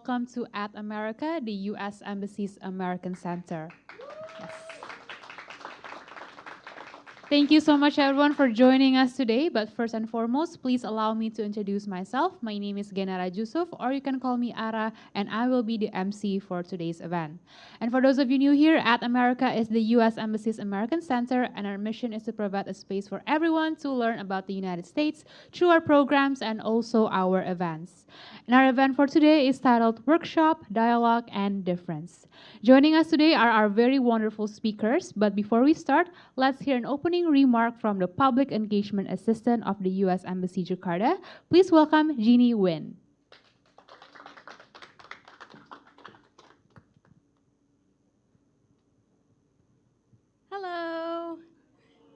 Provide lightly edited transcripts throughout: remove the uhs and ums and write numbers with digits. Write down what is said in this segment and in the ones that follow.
welcome to At America, the U.S. Embassy's American Center. Yes. Thank you so much, everyone, for joining us today. But first and foremost, please allow me to introduce myself. My name is Genara Jusuf, or you can call me Ara, and I will be the MC for today's event. And for those of you new here, At America is the U.S. Embassy's American Center, and our mission is to provide a space for everyone to learn about the United States through our programs and also our events. And our event for today is titled Workshop, Dialogue, and Difference. Joining us today are our very wonderful speakers, but before we start, let's hear an opening remark from the Public Engagement Assistant of the U.S. Embassy Jakarta. Please welcome Jenni Win. Hello.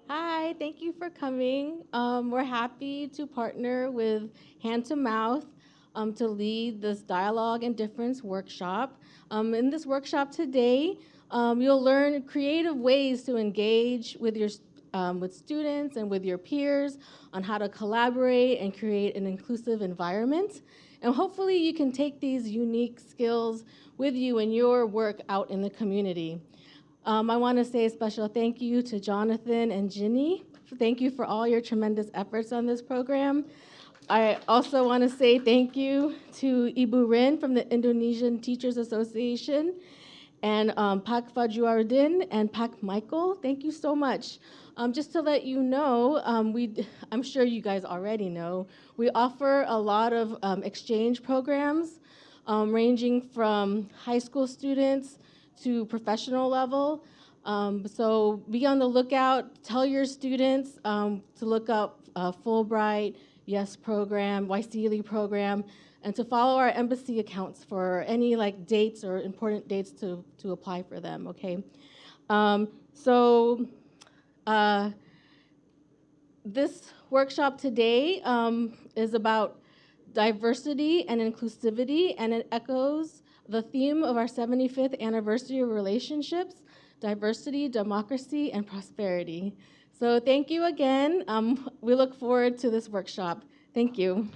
Hi, thank you for coming. We're happy to partner with Hand to Mouth to lead this Dialogue and Difference workshop. In this workshop today, you'll learn creative ways to engage with with students and with your peers on how to collaborate and create an inclusive environment. And hopefully you can take these unique skills with you in your work out in the community. I want to say a special thank you to Jonathan and Jenni. Thank you for all your tremendous efforts on this program. I also want to say thank you to Ibu Rin from the Indonesian Teachers Association and Pak Fajruddin and Pak Michael. Thank you so much. Just to let you know, I'm sure you guys already know, we offer a lot of exchange programs ranging from high school students to professional level. So be on the lookout. Tell your students to look up Fulbright, YES program, YSEALI program, and to follow our embassy accounts for any dates or important dates to apply for them, okay? This workshop today is about diversity and inclusivity, and it echoes the theme of our 75th anniversary of relationships, diversity, democracy, and prosperity. So thank you again. We look forward to this workshop. Thank you.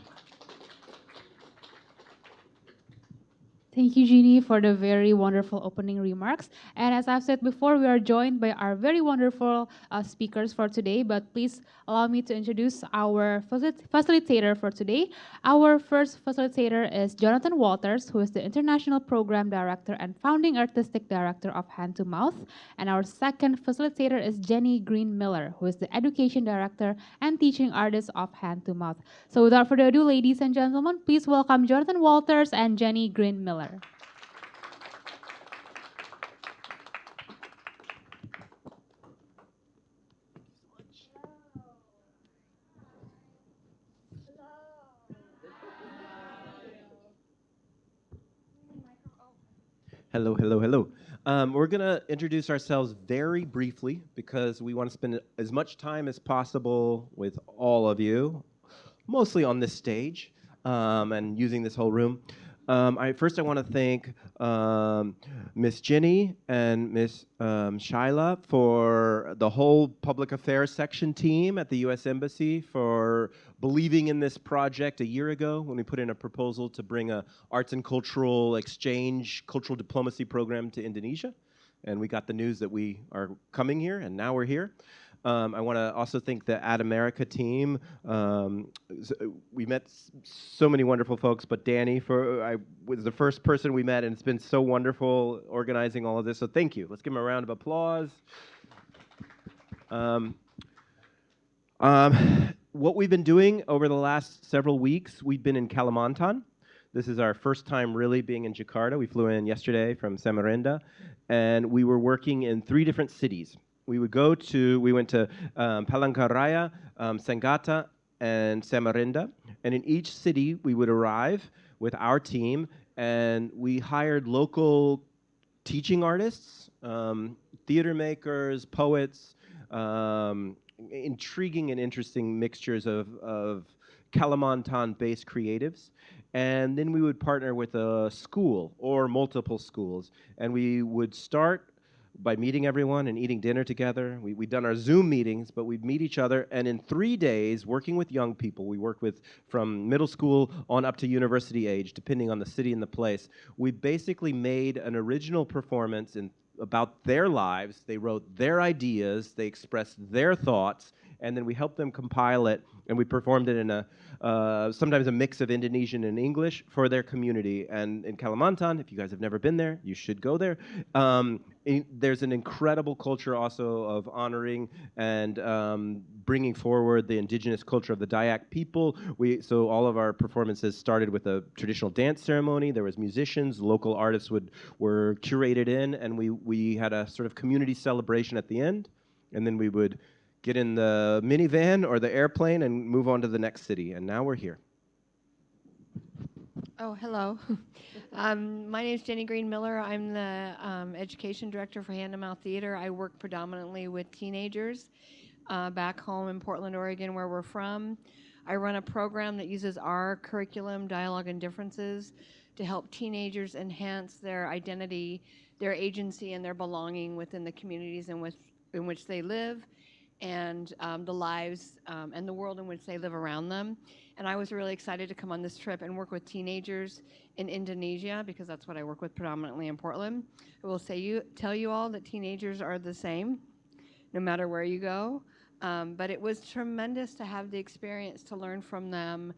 Thank you, Jenni, for the very wonderful opening remarks. And as I've said before, we are joined by our very wonderful speakers for today, but please allow me to introduce our facilitator for today. Our first facilitator is Jonathan Walters, who is the International Program Director and Founding Artistic Director of Hand to Mouth. And our second facilitator is Jenni GreenMiller, who is the Education Director and Teaching Artist of Hand to Mouth. So without further ado, ladies and gentlemen, please welcome Jonathan Walters and Jenni GreenMiller. Hello, hello, hello. We're going to introduce ourselves very briefly because we want to spend as much time as possible with all of you, mostly on this stage and using this whole room. First, I want to thank Miss Jenni and Miss Shaila for the whole public affairs section team at the U.S. Embassy for believing in this project a year ago when we put in a proposal to bring a arts and cultural exchange, cultural diplomacy program to Indonesia. And we got the news that we are coming here, and now we're here. I want to also thank the At America team. We met so many wonderful folks, but Danny was the first person we met, and it's been so wonderful organizing all of this. So thank you. Let's give him a round of applause. What we've been doing over the last several weeks, we've been in Kalimantan. This is our first time really being in Jakarta. We flew in yesterday from Samarinda, and we were working in 3 different cities. We went to Palangkaraya, Sangatta, and Samarinda. And in each city, we would arrive with our team, and we hired local teaching artists, theater makers, poets, intriguing and interesting mixtures of Kalimantan-based creatives. And then we would partner with a school or multiple schools, and we would start by meeting everyone and eating dinner together. We've done our Zoom meetings, but we'd meet each other, and in 3 days, working with young people, we work with from middle school on up to university age, depending on the city and the place. We basically made an original performance about their lives. They wrote their ideas, they expressed their thoughts, and then we helped them compile it, and we performed it in sometimes a mix of Indonesian and English for their community. And in Kalimantan, if you guys have never been there, you should go there. There's an incredible culture also of honoring and bringing forward the indigenous culture of the Dayak people. So all of our performances started with a traditional dance ceremony. There was musicians, local artists were curated in, and we had a sort of community celebration at the end, and then we would get in the minivan or the airplane and move on to the next city. And now we're here. Oh, hello. My name is Jenni GreenMiller. I'm the education director for Hand to Mouth Theater. I work predominantly with teenagers back home in Portland, Oregon, where we're from. I run a program that uses our curriculum, Dialogue and Differences, to help teenagers enhance their identity, their agency, and their belonging within the communities in which they live, and the lives and the world in which they live around them. And I was really excited to come on this trip and work with teenagers in Indonesia, because that's what I work with predominantly in Portland. I will tell you all that teenagers are the same, no matter where you go. But it was tremendous to have the experience to learn from them.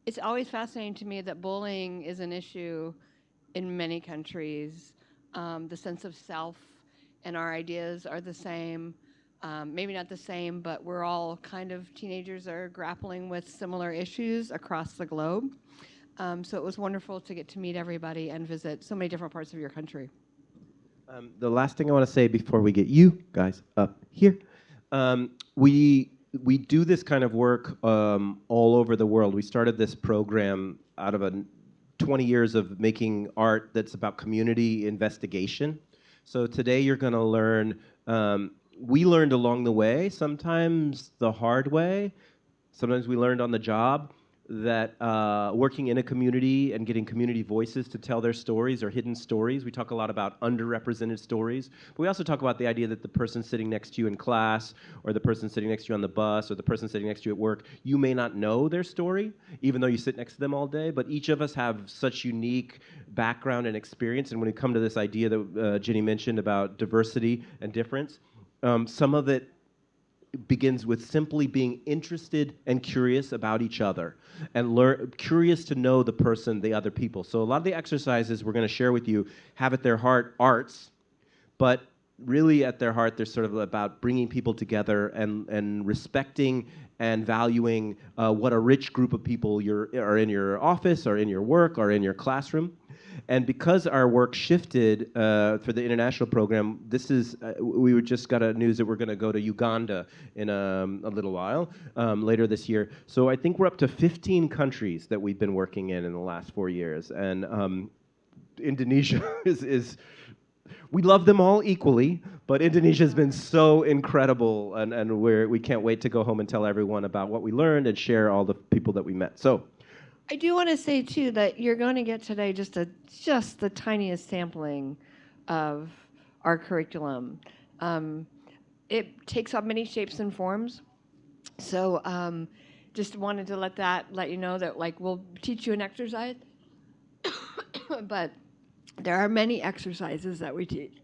It's always fascinating to me that bullying is an issue in many countries. The sense of self and our ideas are the same. Maybe not the same, but we're all kind of teenagers are grappling with similar issues across the globe. So it was wonderful to get to meet everybody and visit so many different parts of your country. The last thing I want to say before we get you guys up here, we do this kind of work all over the world. We started this program out of 20 years of making art that's about community investigation. So today you're going to learn. We learned along the way, sometimes the hard way, sometimes we learned on the job, that working in a community and getting community voices to tell their stories or hidden stories. We talk a lot about underrepresented stories, but we also talk about the idea that the person sitting next to you in class, or the person sitting next to you on the bus, or the person sitting next to you at work, you may not know their story, even though you sit next to them all day, but each of us have such unique background and experience. And when we come to this idea that Jenni mentioned about diversity and difference, some of it begins with simply being interested and curious about each other, and curious to know the other people. So a lot of the exercises we're going to share with you have at their heart arts, but really at their heart they're sort of about bringing people together and respecting and valuing what a rich group of people are in your office or in your work or in your classroom. And because our work shifted for the international program, we just got news that we're going to go to Uganda in a little while, later this year. So I think we're up to 15 countries that we've been working in the last 4 years. And Indonesia is we love them all equally, but Indonesia has been so incredible, and we can't wait to go home and tell everyone about what we learned and share all the people that we met. So. I do want to say, too, that you're going to get today just the tiniest sampling of our curriculum. It takes on many shapes and forms. So just wanted to let you know that, like, we'll teach you an exercise, but there are many exercises that we teach.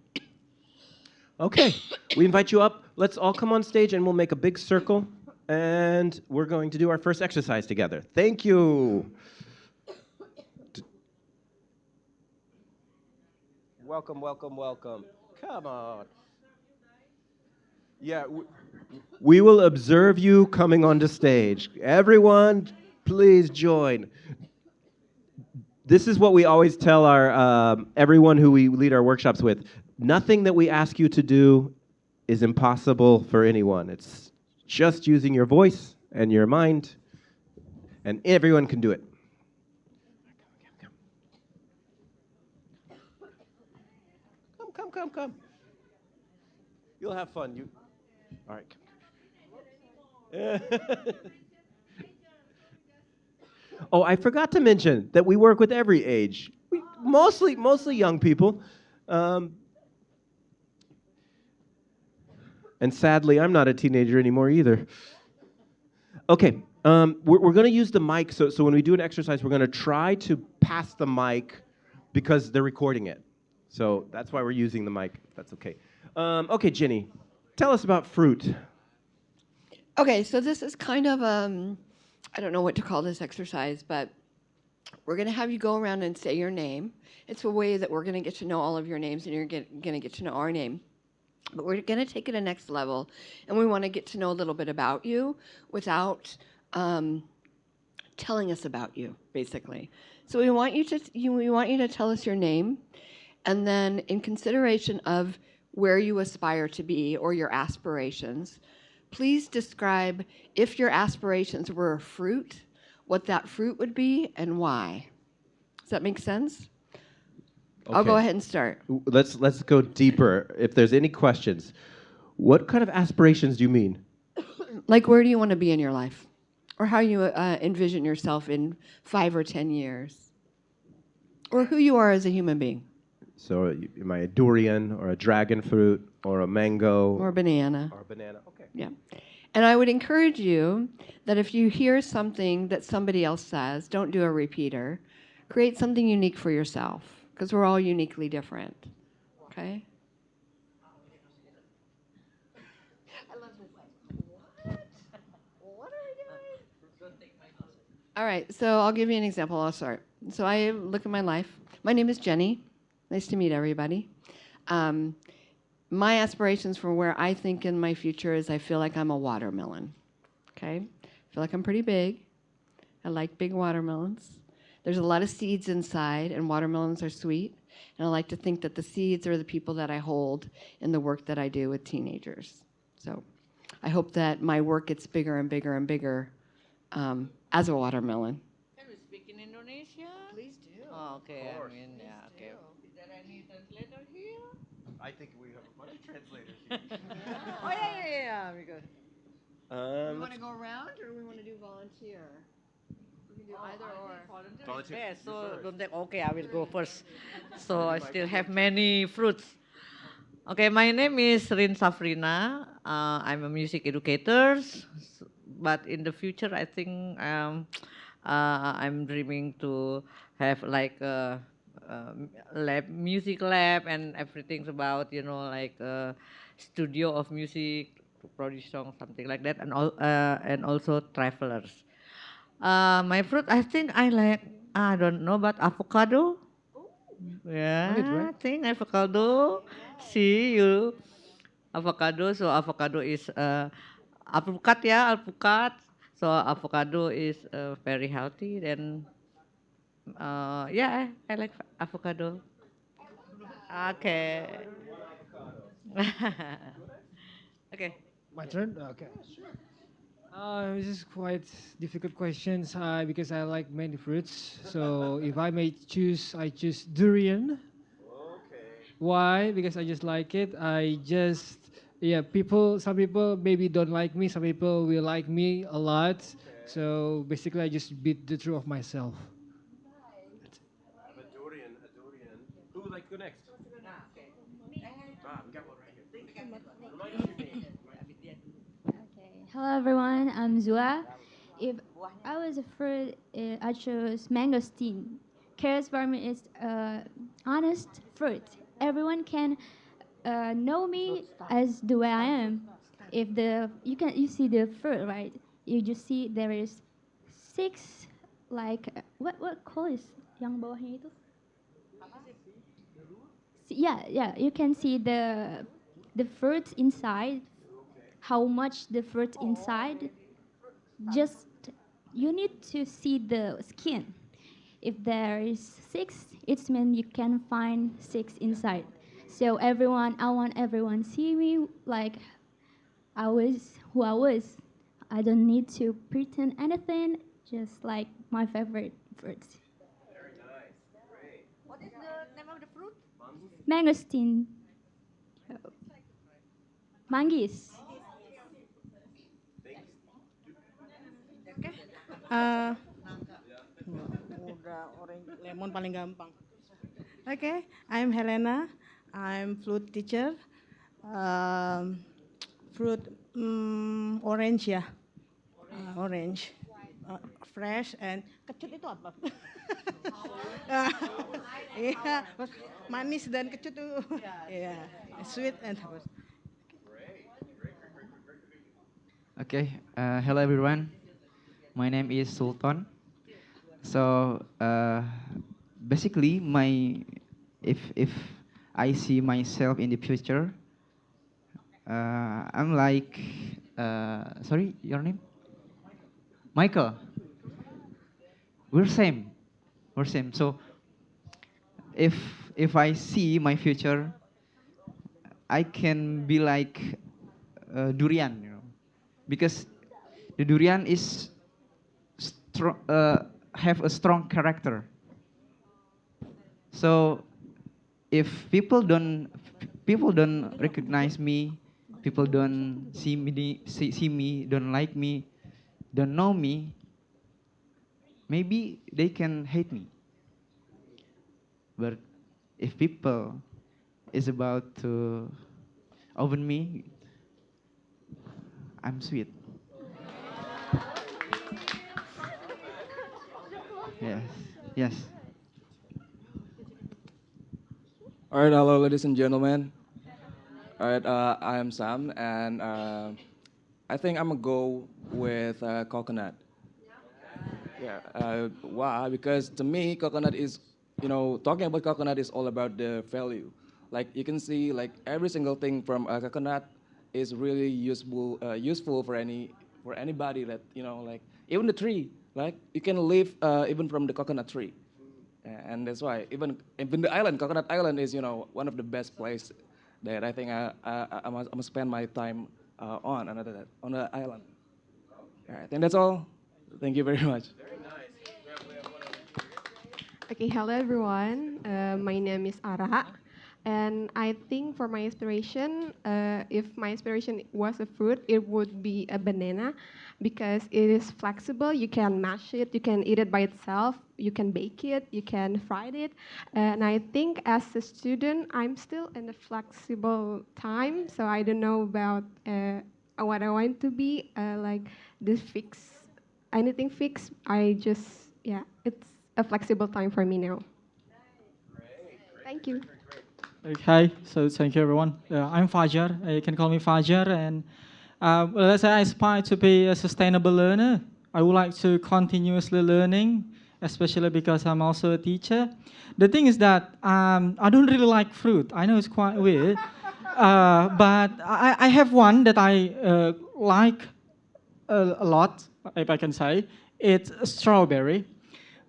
Okay, we invite you up. Let's all come on stage, and we'll make a big circle. And we're going to do our first exercise together. Thank you. Welcome, welcome, welcome. Come on. Yeah, we will observe you coming onto stage. Everyone, please join. This is what we always tell our everyone who we lead our workshops with. Nothing that we ask you to do is impossible for anyone. It's just using your voice and your mind, and everyone can do it. Come. You'll have fun. All right. Oh, I forgot to mention that we work with every age. Mostly young people. And sadly, I'm not a teenager anymore either. Okay, we're going to use the mic. So when we do an exercise, we're going to try to pass the mic because they're recording it. So that's why we're using the mic. That's okay. Okay, Jenny, tell us about fruit. Okay, so this is kind of, I don't know what to call this exercise, but we're going to have you go around and say your name. It's a way that we're going to get to know all of your names, and you're going to get to know our name. But we're going to take it a next level, and we want to get to know a little bit about you without telling us about you, basically. So we want you to tell us your name, and then in consideration of where you aspire to be or your aspirations, please describe if your aspirations were a fruit, what that fruit would be and why. Does that make sense? Okay. I'll go ahead and start. Let's go deeper. If there's any questions, what kind of aspirations do you mean? Like, where do you want to be in your life? Or how you envision yourself in 5 or 10 years? Or who you are as a human being? So, am I a durian or a dragon fruit or a mango? Or a banana. Or a banana, okay. Yeah. And I would encourage you that if you hear something that somebody else says, don't do a repeater. Create something unique for yourself, because we're all uniquely different. Okay? I love this. What are we doing? All right, so I'll give you an example. I'll start. So I look at my life. My name is Jenny. Nice to meet everybody. My aspirations for where I think in my future is I feel like I'm a watermelon. Okay? I feel like I'm pretty big. I like big watermelons. There's a lot of seeds inside, and watermelons are sweet. And I like to think that the seeds are the people that I hold in the work that I do with teenagers. So I hope that my work gets bigger and bigger and bigger as a watermelon. Can we speak in Indonesia? Please do. Oh, okay, Of I mean, course. yeah, okay. Is there any translator here? I think we have a bunch of translators here. Oh, yeah, because... We want to go around, or we want to do volunteer? We can do either or. Volunteer is best, so don't take, okay, I will go first. So I still have many fruits. Okay, my name is Rin Safrina. I'm a music educator, but in the future, I think I'm dreaming to have like a lab, music lab, and everything's about like a studio of music to produce songs, something like that, and also travelers. My fruit, I think I like. I don't know, but avocado. Yeah, I think avocado. See you. Avocado. So avocado is alpukat, yeah, alpukat. So avocado is very healthy. Then yeah, I like avocado. Okay. Okay. My turn? Okay. This is quite difficult questions because I like many fruits. So if I may choose, I choose durian. Why? Because I just like it. Yeah, some people maybe don't like me. Some people will like me a lot. So basically, I just beat the truth of myself. I have a durian. Who would like to go next? We got one right here. Remind us your name. Okay. Hello everyone, I'm Zua. If I was a fruit, I chose mangosteen. Carrots for me is honest fruit. Everyone can know me as the way I am. If you see the fruit, right? You just see there is six, like what color is yang bawahnya itu? Yeah, you can see the fruit inside, how much the fruit inside. Just you need to see the skin. If there is six, it means you can find six inside. So I want everyone see me like I was who I was. I don't need to pretend anything. Just like my favorite fruits. Very nice. Great. What is the name of the fruit? Mangosteen. Manggis. Uh, Udah orange lemon paling gampang. Okay, I'm Helena. I'm flute teacher. Um, fruit orange ya, orange, fresh and kecut itu apa? Iya, manis dan kecut tuh. Iya, sweet and Okay, hello everyone. My name is Sultan. So basically, if I see myself in the future, I'm like, sorry, your name? Michael. We're same. We're same. So if if I see my future, I can be like durian, because the durian is have a strong character. So if people don't recognize me, people don't see me, don't like me, don't know me, maybe they can hate me. But if people is about to open me, I'm sweet. Yes. Yes. All right, hello, ladies and gentlemen. All right, I am Sam, and I think I'm gonna go with coconut. Yeah, why? Because to me, coconut is, talking about coconut is all about the value. Like you can see, like every single thing from a coconut is really useful for anybody that like even the tree. Like you can live even from the coconut tree. And that's why even the island, Coconut Island, is one of the best place that I think I'm gonna spend my time on the island. All right, I think that's all. Thank you very much. Okay, hello everyone. My name is Ara, and I think for my inspiration, if my inspiration was a fruit, it would be a banana, because it is flexible. You can mash it, you can eat it by itself, you can bake it, you can fry it, and I think as a student, I'm still in a flexible time, so I don't know about what I want to be, like this fix, anything fixed. I just, yeah, it's a flexible time for me now. Thank you. Okay, so thank you everyone. I'm Fajar. You can call me Fajar, and well, let's say I aspire to be a sustainable learner. I would like to continuously learning, especially because I'm also a teacher. The thing is that I don't really like fruit. I know it's quite weird, but I have one that I like a lot, if I can say. It's strawberry.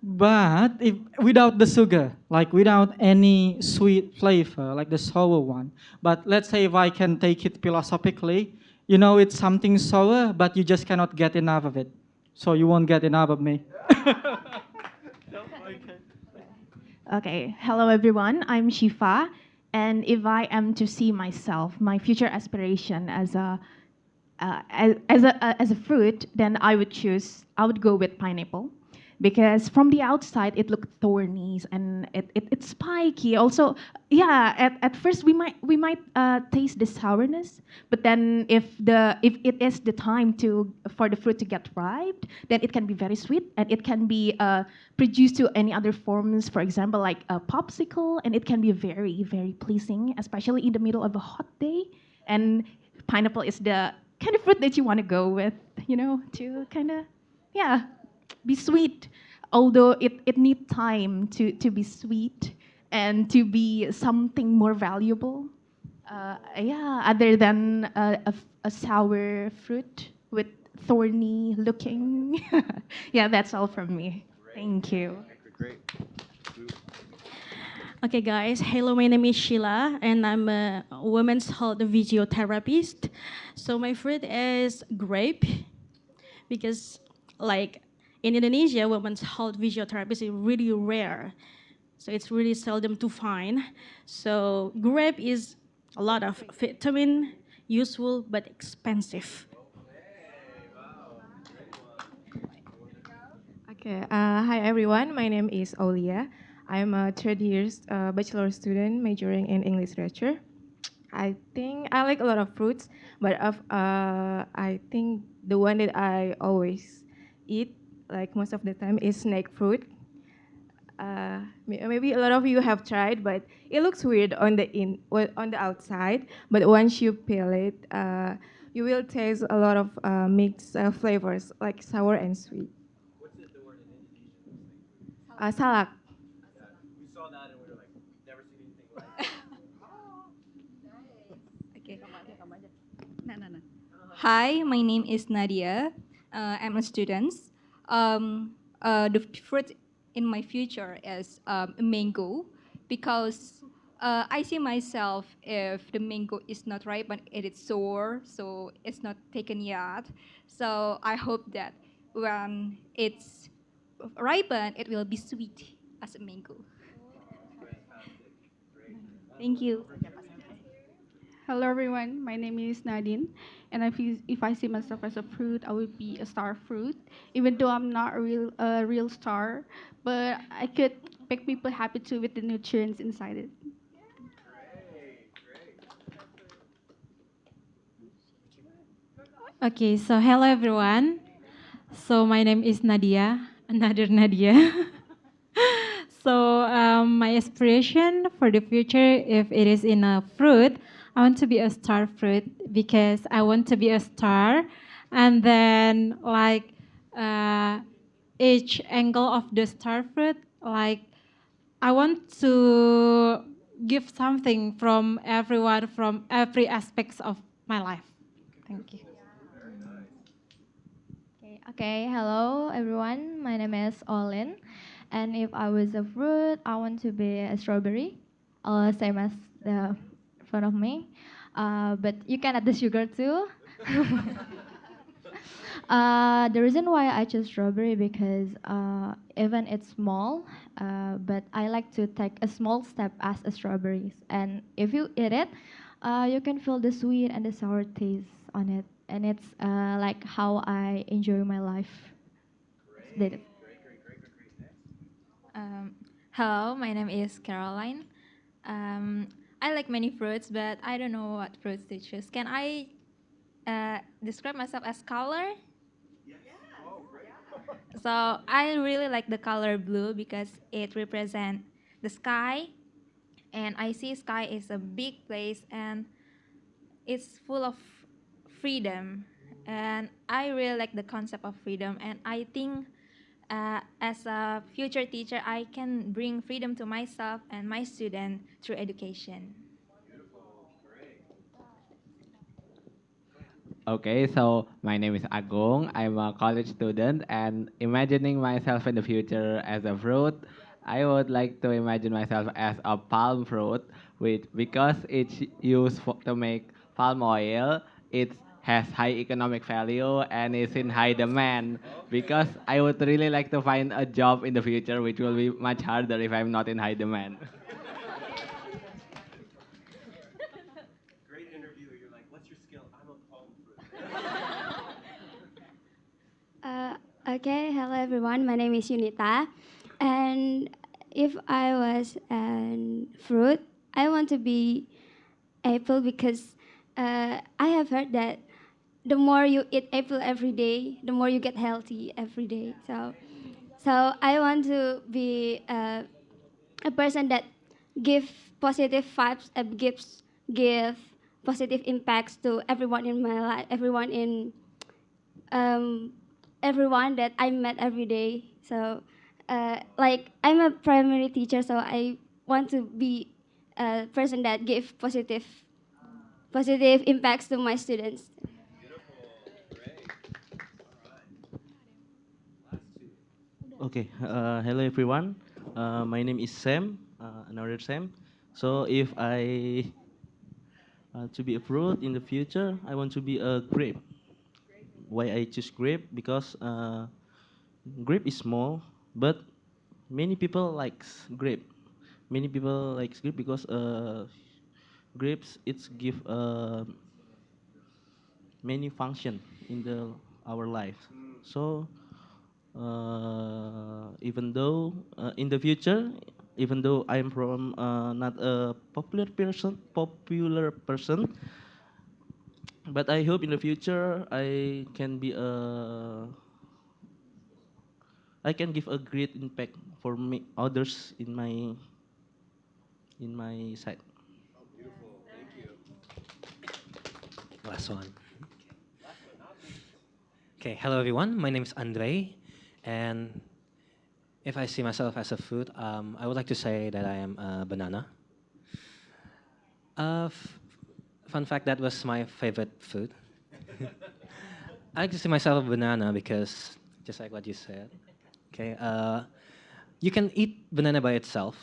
But if without the sugar, like without any sweet flavor, like the sour one. But let's say if I can take it philosophically, it's something sour, but you just cannot get enough of it. So you won't get enough of me. Okay, hello everyone. I'm Shifa, and if I am to see myself, my future aspiration as a fruit, then I would go with pineapple, because from the outside it looked thorny and it's spiky. Also, yeah, at first we might taste the sourness, but then if it is the time for the fruit to get ripe, then it can be very sweet, and it can be produced to any other forms, for example like a popsicle, and it can be very very pleasing, especially in the middle of a hot day. And pineapple is the kind of fruit that you want to go with, to kind of, yeah, be sweet. Although it needs time to be sweet and to be something more valuable. Yeah, other than a sour fruit with thorny looking. Yeah, that's all from me. Thank you. Great. Okay, guys. Hello, my name is Sheila, and I'm a women's health physiotherapist. So my fruit is grape, because, like, in Indonesia, women's health physiotherapist is really rare. So it's really seldom to find. So grape is a lot of vitamin, useful but expensive. Okay, hi everyone. My name is Olia. I'm a third year bachelor student majoring in English literature. I think I like a lot of fruits, but I think the one that I always eat, like most of the time, is snake fruit. Maybe a lot of you have tried, but it looks weird on on the outside. But once you peel it, you will taste a lot of mixed flavors, like sour and sweet. What's the word in Indonesian? Salak. We saw that and we were like, never seen anything like it. Okay. No, no, no. Hi, my name is Nadia. I'm a student. The fruit in my future is a mango because I see myself if the mango is not ripe and it is sour, so it's not taken yet. So I hope that when it's ripened, it will be sweet as a mango. Thank you. Hello everyone, my name is Nadine, and if I see myself as a fruit, I would be a star fruit. Even though I'm not a real star, but I could make people happy too with the nutrients inside it. Okay, so hello everyone. So my name is Nadia, another Nadia. So my aspiration for the future, if it is in a fruit, I want to be a star fruit because I want to be a star, and then like each angle of the star fruit, like I want to give something from everyone, from every aspects of my life. Thank you. Okay, hello everyone. My name is Olin, and if I was a fruit, I want to be a strawberry, same as the front of me. But you can add the sugar too. The reason why I chose strawberry because even it's small, but I like to take a small step as a strawberries. And if you eat it, you can feel the sweet and the sour taste on it, and it's like how I enjoy my life. That- Um, Hello, my name is Caroline. I like many fruits, but I don't know what fruits to choose. Can I describe myself as color? So I really like the color blue because it represents the sky, and I see sky is a big place and it's full of freedom. And I really like the concept of freedom, and I think as a future teacher, I can bring freedom to myself and my student through education. Okay, so my name is Agung. I'm a college student, and imagining myself in the future as a fruit, I would like to imagine myself as a palm fruit, which because it's used to make palm oil, it has high economic value and is in high demand. Because I would really like to find a job in the future, which will be much harder if I'm not in high demand. Great interview. You're like, what's your skill? I'm a palm fruit. Okay, hello everyone. My name is Yunita, and if I was a fruit, I want to be apple because I have heard that the more you eat apple every day, the more you get healthy every day. So I want to be a person that give positive vibes, give positive impacts to everyone in my life, um, everyone that I met every day. So, like I'm a primary teacher, so I want to be a person that give positive impacts to my students. Okay, hello everyone. My name is Sam, another Sam. So if I to be a fruit in the future, I want to be a grape. Why I choose grape? Because grape is small, but many people likes grape. Many people likes grape because grapes it's give many function in the our life. So even though in the future even though I'm from not a popular person, but I hope in the future I can give a great impact for me others in my side. Last one. Okay, hello everyone. My name is Andre, and if I see myself as a food, I would like to say that I am a banana. Fun fact, that was my favorite food. I like to see myself a banana because, just like what you said, okay, you can eat banana by itself.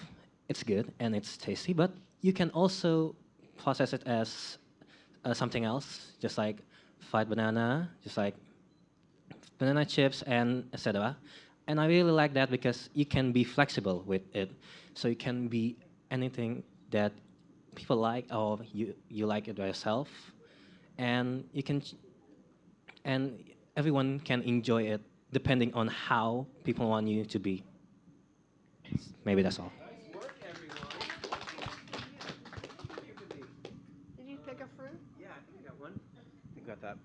It's good and it's tasty, but you can also process it as something else, just like fried banana, just like banana chips, and etc. And I really like that because you can be flexible with it. So you can be anything that people like, or you like it by yourself, and you can and everyone can enjoy it depending on how people want you to be. Maybe that's all. Did you pick a fruit? Yeah, I think I got one. I think I got that.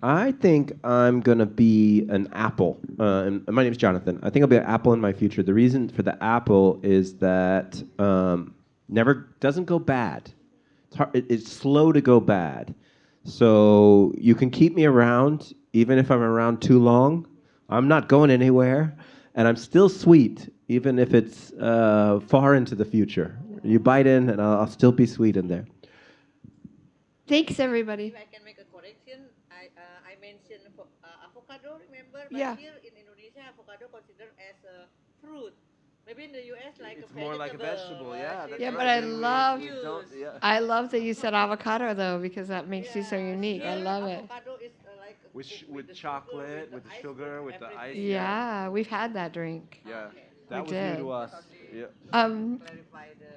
I think I'm gonna be an apple. And my name is Jonathan. I think I'll be an apple in my future. The reason for the apple is that never doesn't go bad. It's slow to go bad. So you can keep me around even if I'm around too long. I'm not going anywhere, and I'm still sweet even if it's far into the future. You bite in, and I'll still be sweet in there. Thanks, everybody. If I can make a correction, I mentioned avocado, remember? But Yeah. here in Indonesia, avocado considered as a fruit. Maybe in the US, like It's a more vegetable. like a vegetable, yeah, that's Yeah, right. but I We love, don't, yeah. I love that you said avocado though, because that makes you so unique. I love it. Avocado is like With chocolate, with the sugar, with the ice. Yeah, we've had that drink. Yeah, We that was new did. to us. Yeah. Clarify the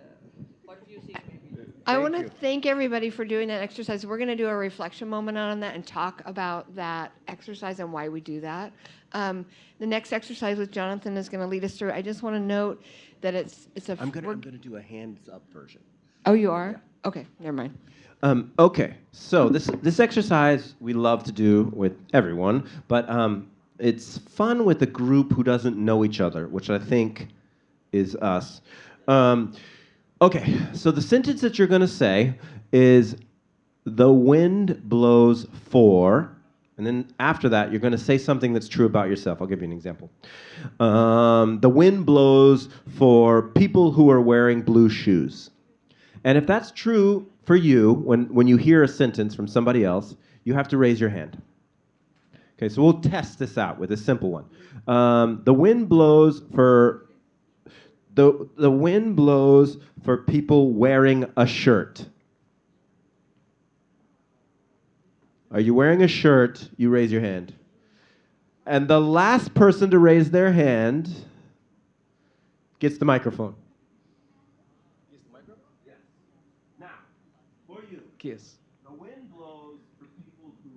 confusing maybe. I want Thank to you. thank everybody for doing that exercise. We're going to do a reflection moment on that and talk about that exercise and why we do that. The next exercise with Jonathan is going to lead us through. I just want to note that it's a. I'm gonna do a hands up version. Oh, you are? Okay, never mind. Okay, so this exercise we love to do with everyone, but it's fun with a group who doesn't know each other, which I think is us. Okay, so the sentence that you're going to say is, "The wind blows for," and then after that, you're going to say something that's true about yourself. I'll give you an example. The wind blows for people who are wearing blue shoes. And if that's true for you, when you hear a sentence from somebody else, you have to raise your hand. Okay, so we'll test this out with a simple one. The wind blows for the wind blows for people wearing a shirt. Are you wearing a shirt? You raise your hand. And the last person to raise their hand gets the microphone. Kiss. The wind blows for people who.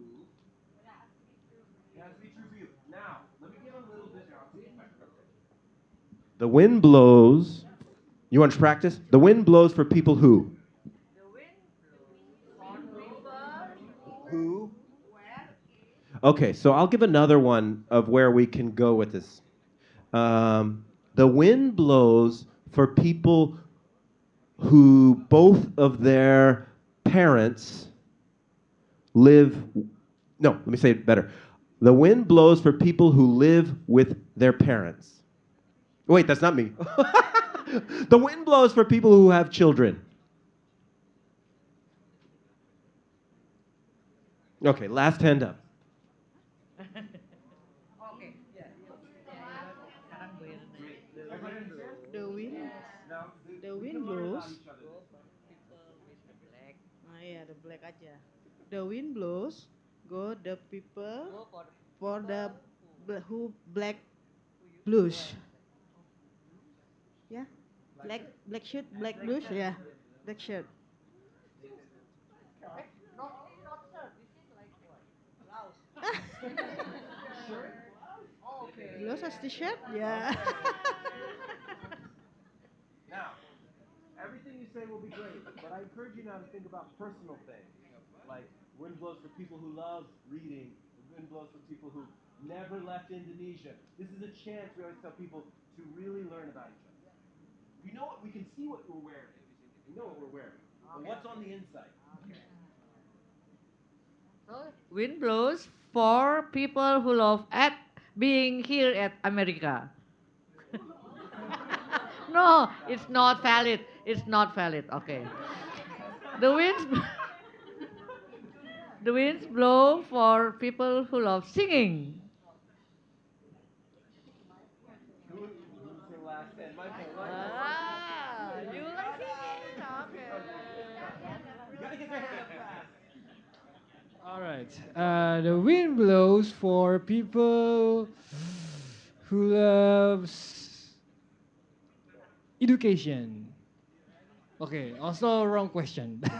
It has to be true for you. Now, let me give a little bit. The wind blows. You want to practice? The wind blows for people who. Who? Okay, so I'll give another one of where we can go with this. The wind blows for people who both of their parents live. No, let me say it better. The wind blows for people who live with their parents. Wait, that's not me. The wind blows for people who have children. Okay, last hand up. The wind, the wind blows. Yeah, the black aja. The wind blows. Go the people for the who black blues. Yeah, black shirt, black blues. Yeah, black shirt. Blouse as t-shirt. Yeah. say will be great, but I encourage you now to think about personal things, like wind blows for people who love reading, wind blows for people who never left Indonesia. This is a chance, we always tell people, to really learn about each other. We know what, we can see what we're wearing. We know what we're wearing. But what's on the inside? Wind blows for people who love at being here at America. No, it's not valid. It's not valid. Okay. The winds, the winds blow for people who love singing. You like singing? All right. The wind blows for people who loves education. Okay, also wrong question. That's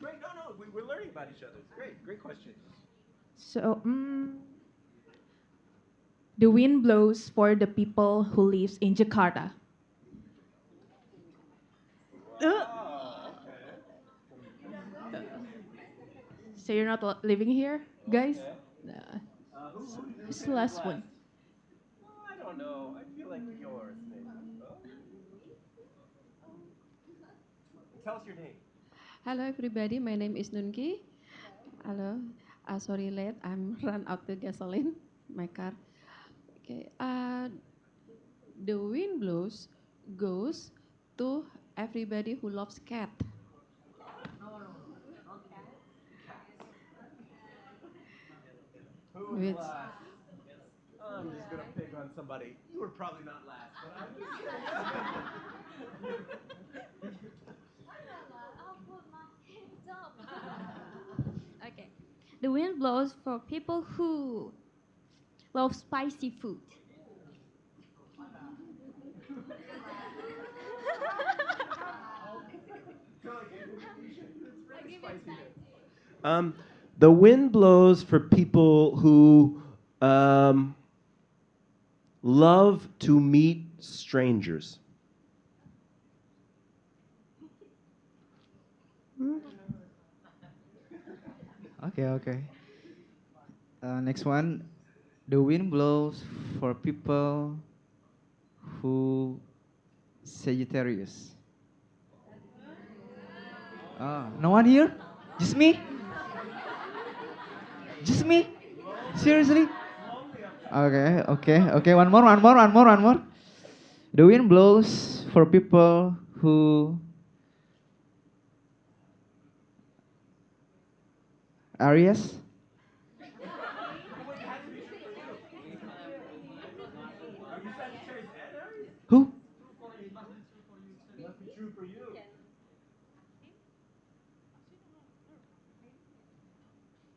great. No, no, we're learning about each other. It's great. Great question. So, the wind blows for the people who lives in Jakarta. So you're not living here, guys? No. Who's the last one? I don't know. I feel like yours, maybe. Tell us your name. Hello everybody, my name is Nunki. Hello, sorry late, I'm run out the gasoline, my car. Okay, the wind blows goes to everybody who loves cat. Who was last? I'm just gonna pick on somebody. You were probably not last, but I'm just Okay. The wind blows for people who love spicy food. The wind blows for people who love to meet strangers. Okay. Next one. The wind blows for people who Sagittarius. No one here? Just me? Just me? Seriously? Okay. One more. The wind blows for people who Aries. Who? Must be true for you.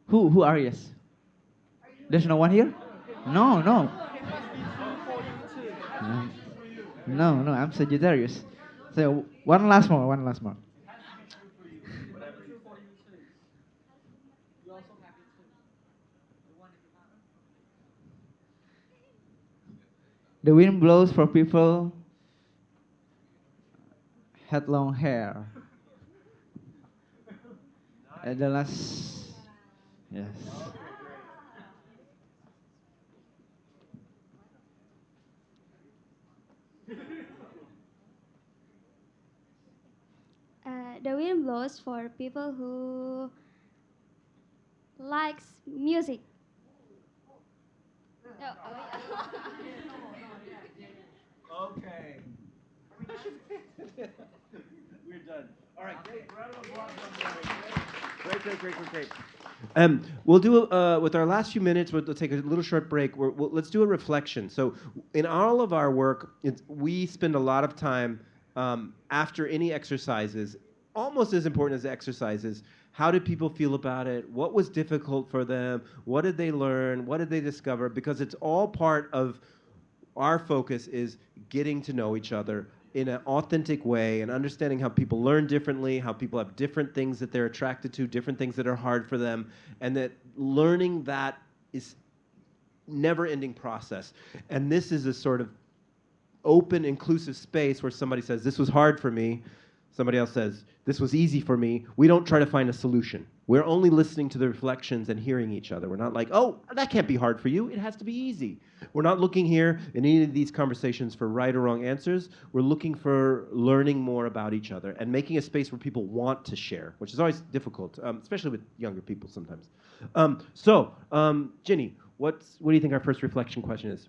Who Aries? There's no one here? No. No, I'm Sagittarius. So one last more. The wind blows for people had long hair. And the last, yes. The wind blows for people who likes music. Okay. We're done. All right, great. Round of applause. Great. We'll do with our last few minutes. We'll take a little short break. Let's do a reflection. So, in all of our work, we spend a lot of time after any exercises. Almost as important as the exercises. How did people feel about it? What was difficult for them? What did they learn? What did they discover? Because it's all part of our focus is getting to know each other in an authentic way and understanding how people learn differently, how people have different things that they're attracted to, different things that are hard for them, and that learning that is never-ending process. And this is a sort of open, inclusive space where somebody says, this was hard for me. Somebody else says, this was easy for me. We don't try to find a solution. We're only listening to the reflections and hearing each other. We're not like, oh, that can't be hard for you. It has to be easy. We're not looking here in any of these conversations for right or wrong answers. We're looking for learning more about each other and making a space where people want to share, which is always difficult, especially with younger people sometimes. Jenni, what do you think our first reflection question is?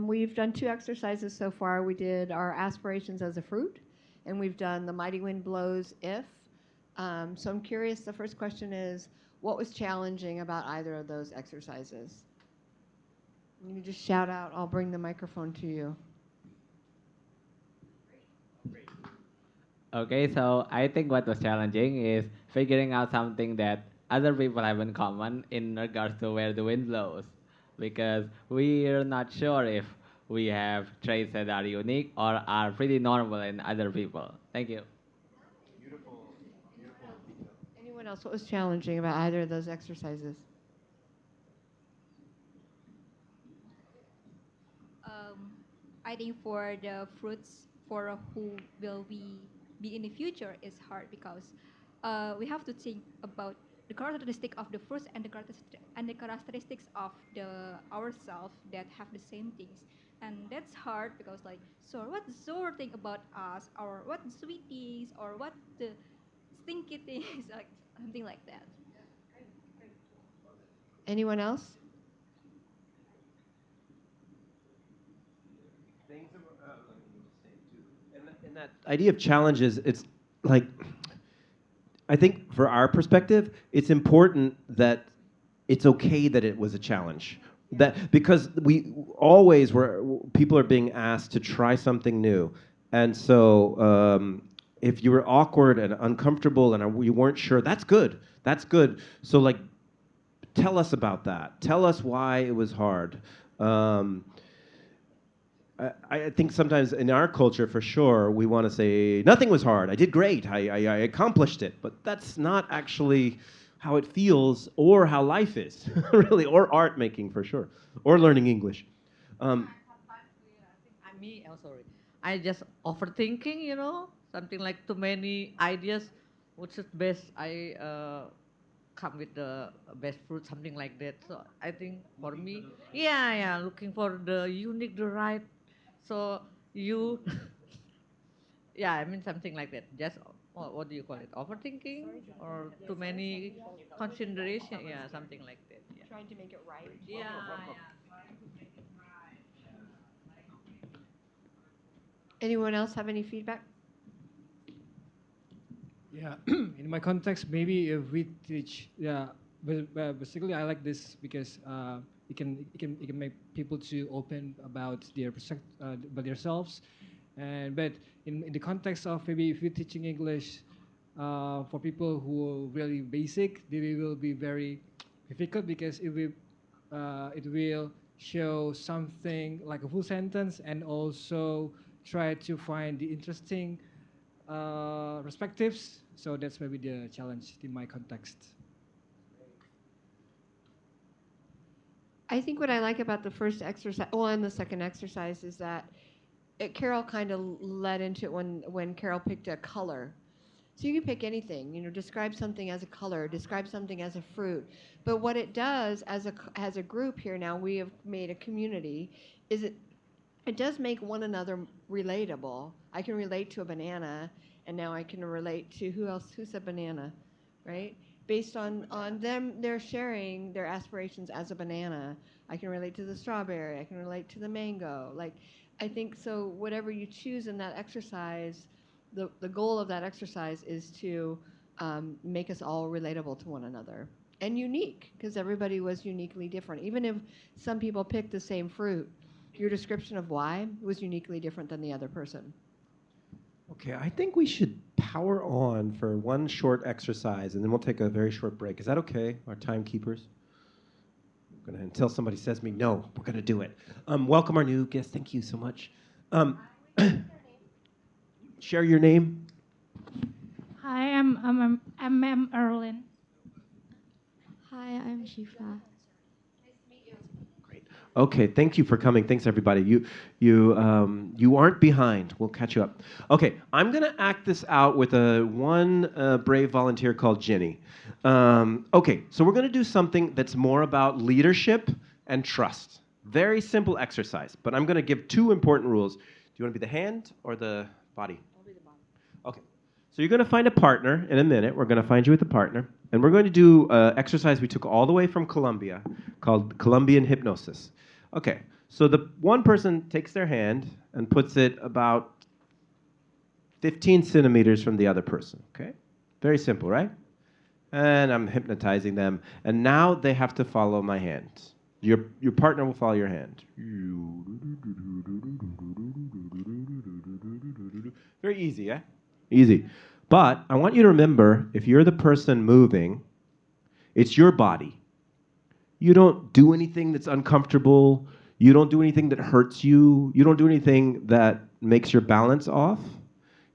We've done 2 exercises so far. We did our aspirations as a fruit, and we've done the mighty wind blows if. So I'm curious, the first question is, what was challenging about either of those exercises? You can just shout out, I'll bring the microphone to you. Okay, so I think what was challenging is figuring out something that other people have in common in regards to where the wind blows. Because we're not sure if we have traits that are unique or are pretty normal in other people. Thank you. Anyone else, what was challenging about either of those exercises? I think for the fruits, for who will we be in the future, is hard because we have to think about the characteristic of the fruits and the characteristics of the ourselves that have the same things, and that's hard because like, so what Zor think about us, or what sweet things, or what the stinky things, like something like that. Anyone else? And that idea of challenges, it's like, I think for our perspective, it's important that it's okay that it was a challenge. That because we always people are being asked to try something new, and so if you were awkward and uncomfortable and you weren't sure, that's good. That's good. So like, tell us about that. Tell us why it was hard. I think sometimes in our culture, for sure, we want to say, nothing was hard. I did great. I accomplished it. But that's not actually how it feels or how life is, really, or art making, for sure, or learning English. Me, oh sorry, I just overthinking, something like too many ideas, which is best, I come with the best fruit, something like that. So I think for me, yeah, looking for the unique, the right. So you, yeah, I mean something like that. Just what do you call it? Overthinking or too many consideration? Yeah, something like that. Yeah. Trying to make it right. Yeah. Anyone else have any feedback? Yeah, in my context, maybe if we teach, but basically I like this because it can make people to open about their about themselves, but in the context of maybe if you're teaching English for people who are really basic, they will be very difficult because it will show something like a full sentence and also try to find the interesting perspectives. So that's maybe the challenge in my context. I think what I like about the first exercise, and the second exercise, is that Carol kind of led into it when Carol picked a color. So you can pick anything, describe something as a color, describe something as a fruit. But what it does as a group here now, we have made a community, is it does make one another relatable. I can relate to a banana, and now I can relate to who said banana, right? Based on them, they're sharing their aspirations as a banana. I can relate to the strawberry. I can relate to the mango. Like, I think so. Whatever you choose in that exercise, the goal of that exercise is to make us all relatable to one another and unique, because everybody was uniquely different. Even if some people picked the same fruit, your description of why was uniquely different than the other person. Okay, I think we should power on for one short exercise, and then we'll take a very short break. Is that okay, our timekeepers? Until somebody says me, no, we're going to do it. Welcome our new guest. Thank you so much. Share your name. Hi, I'm Erlyn. Hi, I'm Shifa. Okay, thank you for coming. Thanks, everybody. You aren't behind. We'll catch you up. Okay, I'm gonna act this out with one brave volunteer called Jenni. Okay, so we're gonna do something that's more about leadership and trust. Very simple exercise, but I'm gonna give two important rules. Do you want to be the hand or the body? Okay. So you're going to find a partner in a minute. We're going to find you with a partner. And we're going to do an exercise we took all the way from Colombia called Colombian hypnosis. Okay. So the one person takes their hand and puts it about 15 centimeters from the other person. Okay? Very simple, right? And I'm hypnotizing them. And now they have to follow my hand. Your partner will follow your hand. Very easy, eh? Easy. But I want you to remember, if you're the person moving, it's your body. You don't do anything that's uncomfortable. You don't do anything that hurts you. You don't do anything that makes your balance off.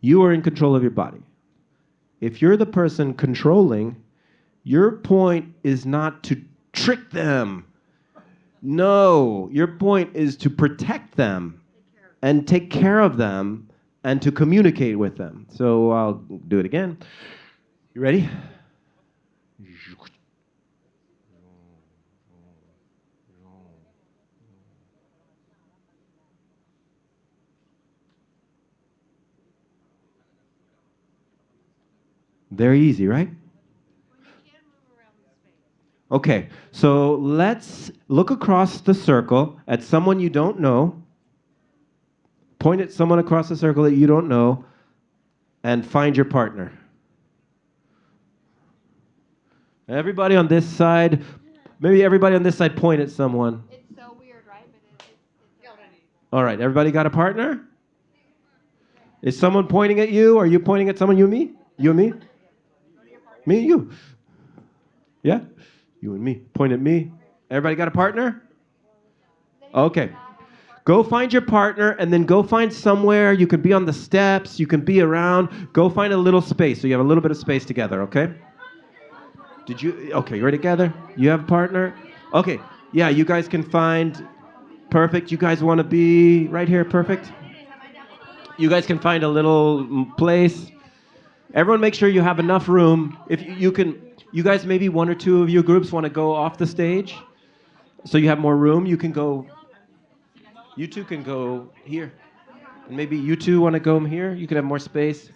You are in control of your body. If you're the person controlling, your point is not to trick them. No, your point is to protect them and take care of them and to communicate with them. So I'll do it again. You ready? Very easy, right? Okay, so let's look across the circle at someone you don't know. Point at someone across the circle that you don't know and find your partner. Everybody on this side, maybe everybody on this side point at someone. It's so weird, right? All right, everybody got a partner? Is someone pointing at you? Are you pointing at someone? You and me? You and me? Me and you. Yeah? You and me. Point at me. Everybody got a partner? Okay. Go find your partner and then go find somewhere. You can be on the steps. You can be around. Go find a little space so you have a little bit of space together, okay? Okay, you're together? You have a partner? Okay, yeah, you guys can find, perfect. You guys want to be right here, perfect? You guys can find a little place. Everyone make sure you have enough room. If you can, you guys maybe one or two of your groups want to go off the stage so you have more room. You can go, you two can go here. And maybe you two want to go here. You can have more space.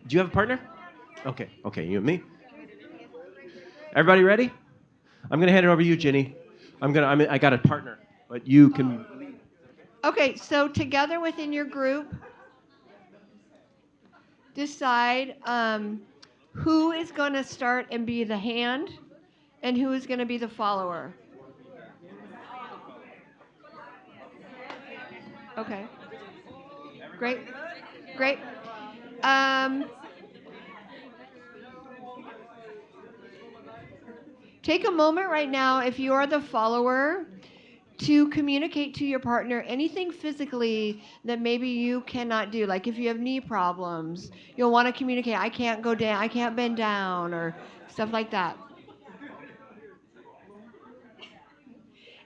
Do you have a partner? Okay, you and me. Everybody ready? I'm gonna hand it over to you, Jenni. I got a partner, but you can. Okay, so together within your group, decide who is going to start and be the hand and who is going to be the follower. Okay. Great. Great. Take a moment right now, if you are the follower, to communicate to your partner anything physically that maybe you cannot do. Like if you have knee problems, you'll want to communicate, I can't go down, I can't bend down, or stuff like that.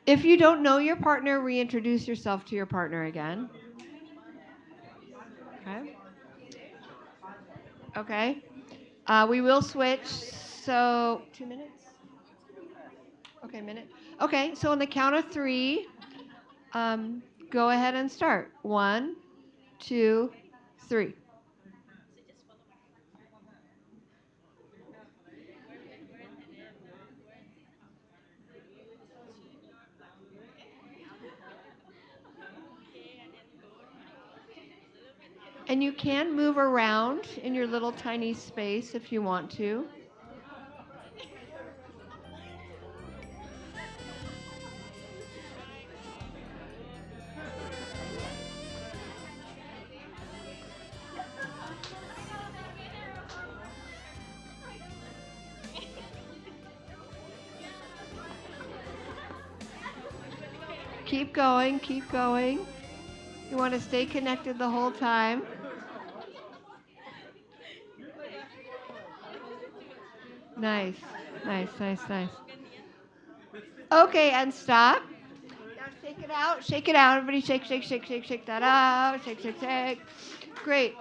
If you don't know your partner, reintroduce yourself to your partner again. Okay. Okay. We will switch. So 2 minutes? Okay, minute. Okay, so on the count of 3, go ahead and start. 1, 2, 3. And you can move around in your little tiny space if you want to. Keep going, keep going. You want to stay connected the whole time. Nice, nice, nice, nice. Okay, and stop. Shake it out. Shake it out. Everybody shake, shake, shake, shake, shake that out. Shake, shake, shake. Great.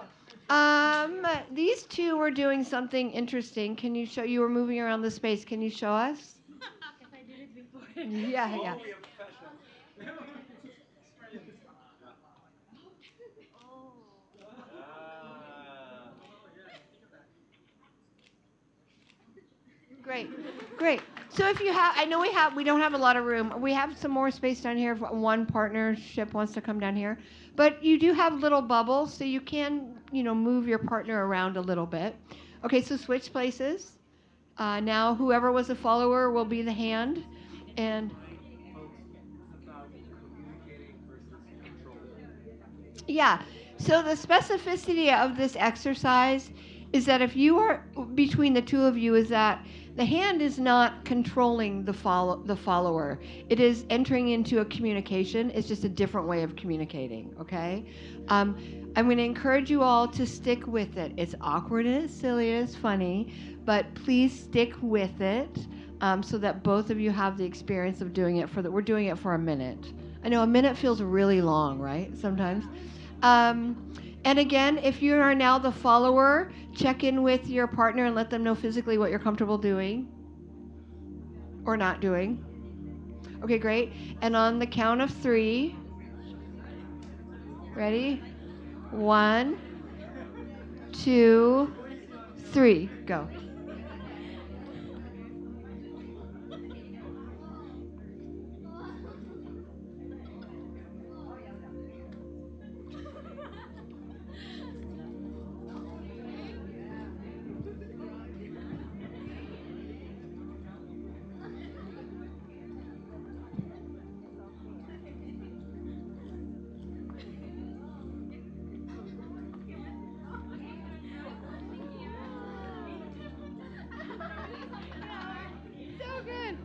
These two were doing something interesting. Can you show? You were moving around the space. Can you show us? Because I did it before. Yeah, yeah. Great, great. So if you have, I know we don't have a lot of room. We have some more space down here if one partnership wants to come down here. But you do have little bubbles, so you can, move your partner around a little bit. Okay, so switch places. Now whoever was a follower will be the hand. And yeah. So the specificity of this exercise is that if you are between the two of you is that the hand is not controlling the follower. It is entering into a communication. It's just a different way of communicating. Okay. I'm going to encourage you all to stick with it. It's awkward and it's silly and it's funny, but please stick with it so that both of you have the experience of doing it we're doing it for a minute. I know a minute feels really long, right? Sometimes. And again, if you are now the follower, check in with your partner and let them know physically what you're comfortable doing or not doing. Okay, great. And on the count of 3, ready? 1, 2, 3, go. So good.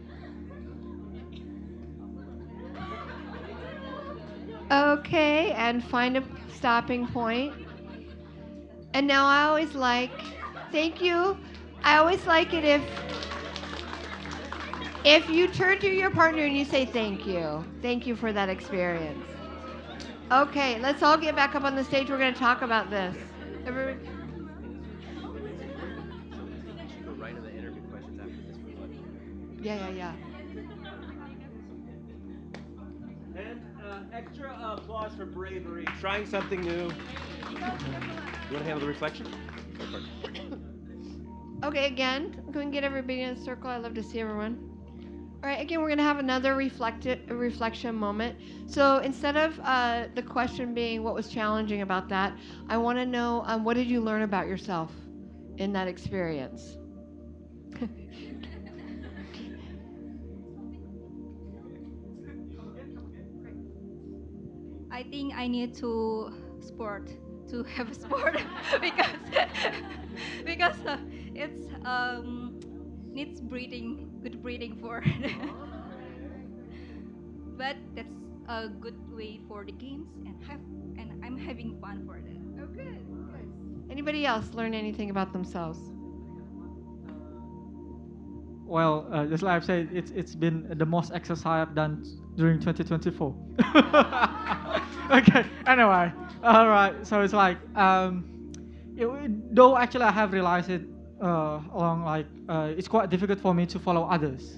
Okay, and find a stopping point. And now I always thank you. I always like it if you turn to your partner and you say thank you. Thank you for that experience. Okay, let's all get back up on the stage. We're going to talk about this. Everybody. Go right into the interview questions after this one. Yeah. And extra applause for bravery, trying something new. You want to handle the reflection? Go for it. Okay, again, go and get everybody in a circle. I love to see everyone. All right, again, we're going to have another reflection moment. So instead of the question being what was challenging about that, I want to know what did you learn about yourself in that experience? I think I need to have a sport because it's needs good breathing for. But that's a good way for the games and I'm having fun for that. Oh, good. Anybody else learn anything about themselves? Well, just like I've said, it's been the most exercise I've done during 2024. Okay. Anyway, all right. So it's like, though actually I have realized it it's quite difficult for me to follow others.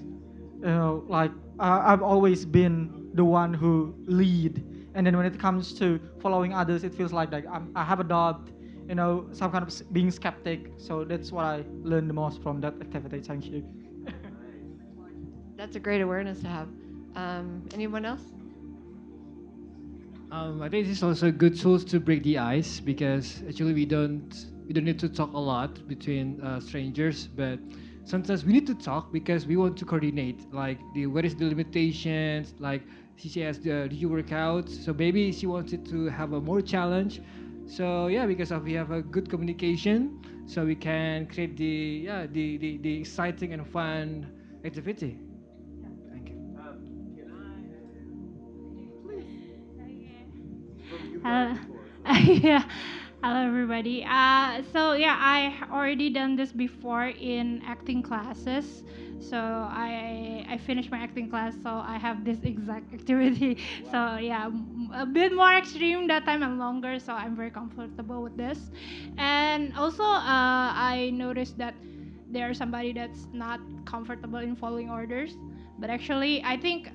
I've always been the one who lead, and then when it comes to following others, it feels like I have adopted, some kind of being skeptic. So that's what I learned the most from that activity. Thank you. That's a great awareness to have. Anyone else? I think this is also a good tools to break the ice because actually we don't need to talk a lot between strangers, but sometimes we need to talk because we want to coordinate. Like where is the limitations? Like she asked, did you work out? So maybe she wanted to have a more challenge. So yeah, because we have a good communication, so we can create the exciting and fun activity. Yeah. Hello, everybody. So yeah, already done this before in acting classes. So I finished my acting class, so I have this exact activity. So yeah, a bit more extreme that time and longer. So I'm very comfortable with this. And also, I noticed that there's somebody that's not comfortable in following orders. But actually, I think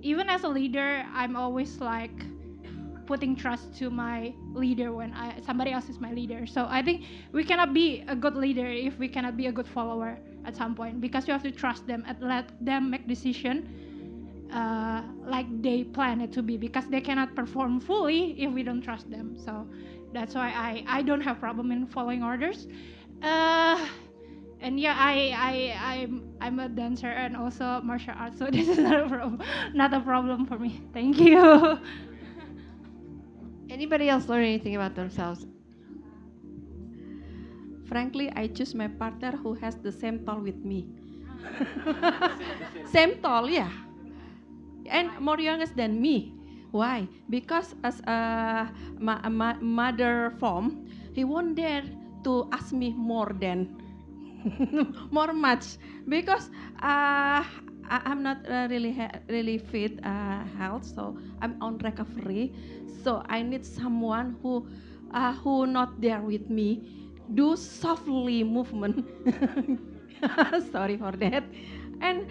even as a leader, I'm always like putting trust to my leader when somebody else is my leader. So I think we cannot be a good leader if we cannot be a good follower at some point, because you have to trust them and let them make decision like they plan it to be, because they cannot perform fully if we don't trust them. So that's why I don't have problem in following orders. Uh, and yeah, I'm a dancer and also martial arts, so this is not a problem for me. Thank you. Anybody else learn anything about themselves? Frankly, I choose my partner who has the same tall with me. Same tall, yeah. And more youngest than me. Why? Because as a mother form, he won't dare to ask me more than more much, because I'm not really fit health, so I'm on recovery. So I need someone who not there with me, do softly movement. Sorry for that. And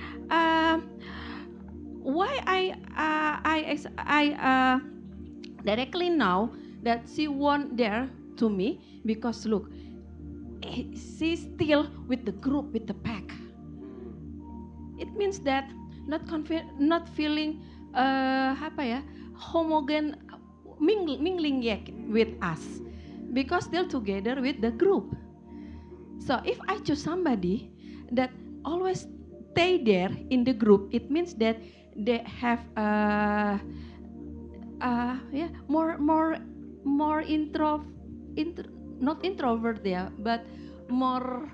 why I directly know that she won't there to me, because look, she's still with the group, with the pack. It means that not feeling apa ya, homogen, mingling yet with us, because still together with the group. So if I choose somebody that always stay there in the group, it means that they have yeah, more not introvert, yeah, but more,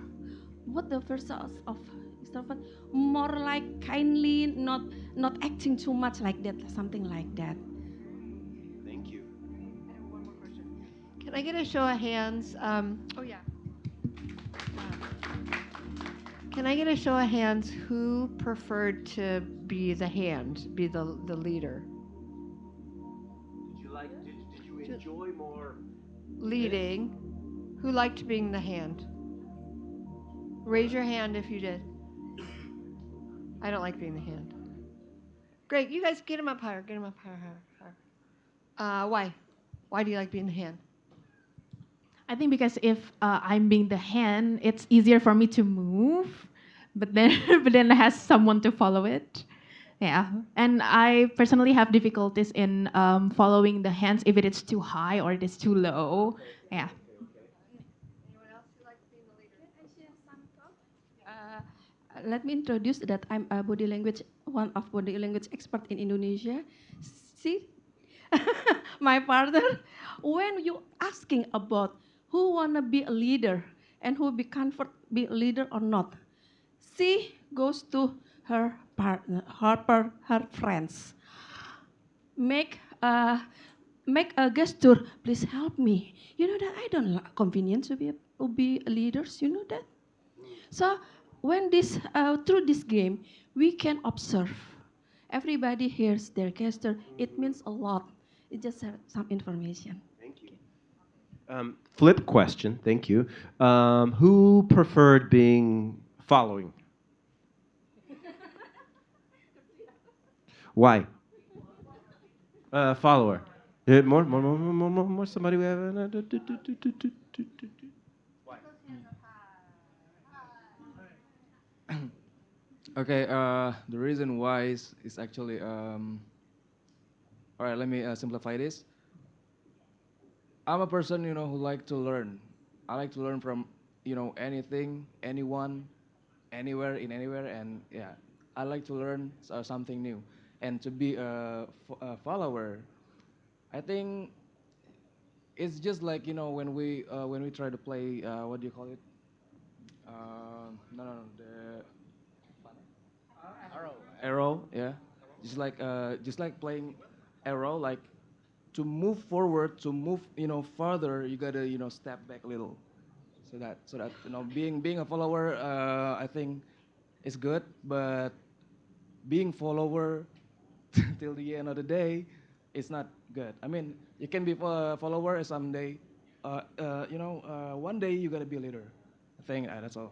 what the first of extrovert, more like kindly, not acting too much like that, something like that. Thank you. Can I get a show of hands? Oh yeah. Can I get a show of hands who preferred to be the hand, be the leader? Did you enjoy more Leading. Who liked being the hand? Raise your hand if you did. I don't like being the hand. Great, you guys get him up higher. Get him up higher. Why? Why do you like being the hand? I think because if I'm being the hand, it's easier for me to move, but then but then it has someone to follow it. Yeah, and I personally have difficulties in following the hands if it is too high or it is too low. Yeah. Let me introduce that I'm a body language, one of body language expert in Indonesia. See, my partner, when you asking about who wanna be a leader and who be comfort be a leader or not, she goes to her partner, her friends, make a gesture, please help me. You know that I don't like convenience to be leaders. You know that. So when this through this game, we can observe. Everybody hears their gesture. It means a lot. It just some information. Thank you. Flip question. Thank you. Who preferred being following? Why? Follower. More. Somebody we have. Okay, the reason why is actually, all right, let me simplify this. I'm a person, who like to learn. I like to learn from, anything, anyone, anywhere, and yeah, I like to learn something new. And to be a follower, I think it's just like, when we try to play, what do you call it? No, the arrow, yeah. Just like playing arrow, like to move forward, to move further, you gotta step back a little. So that being a follower, I think is good, but being follower till the end of the day, it's not good. I mean, you can be a follower and someday, one day you gotta be a leader. I think that's all.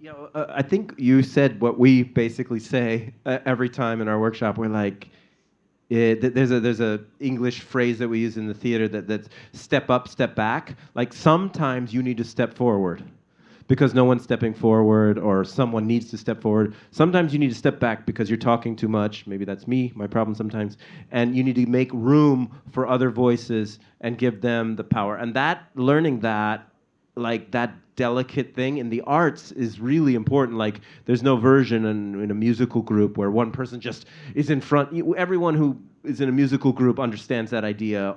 Yeah, I think you said what we basically say every time in our workshop. We're like, there's a English phrase that we use in the theater that's step up, step back. Like sometimes you need to step forward because no one's stepping forward or someone needs to step forward. Sometimes you need to step back because you're talking too much. Maybe that's me, my problem sometimes. And you need to make room for other voices and give them the power. And learning that, like that delicate thing in the arts is really important. Like there's no version in a musical group where one person just is in front. Everyone who is in a musical group understands that idea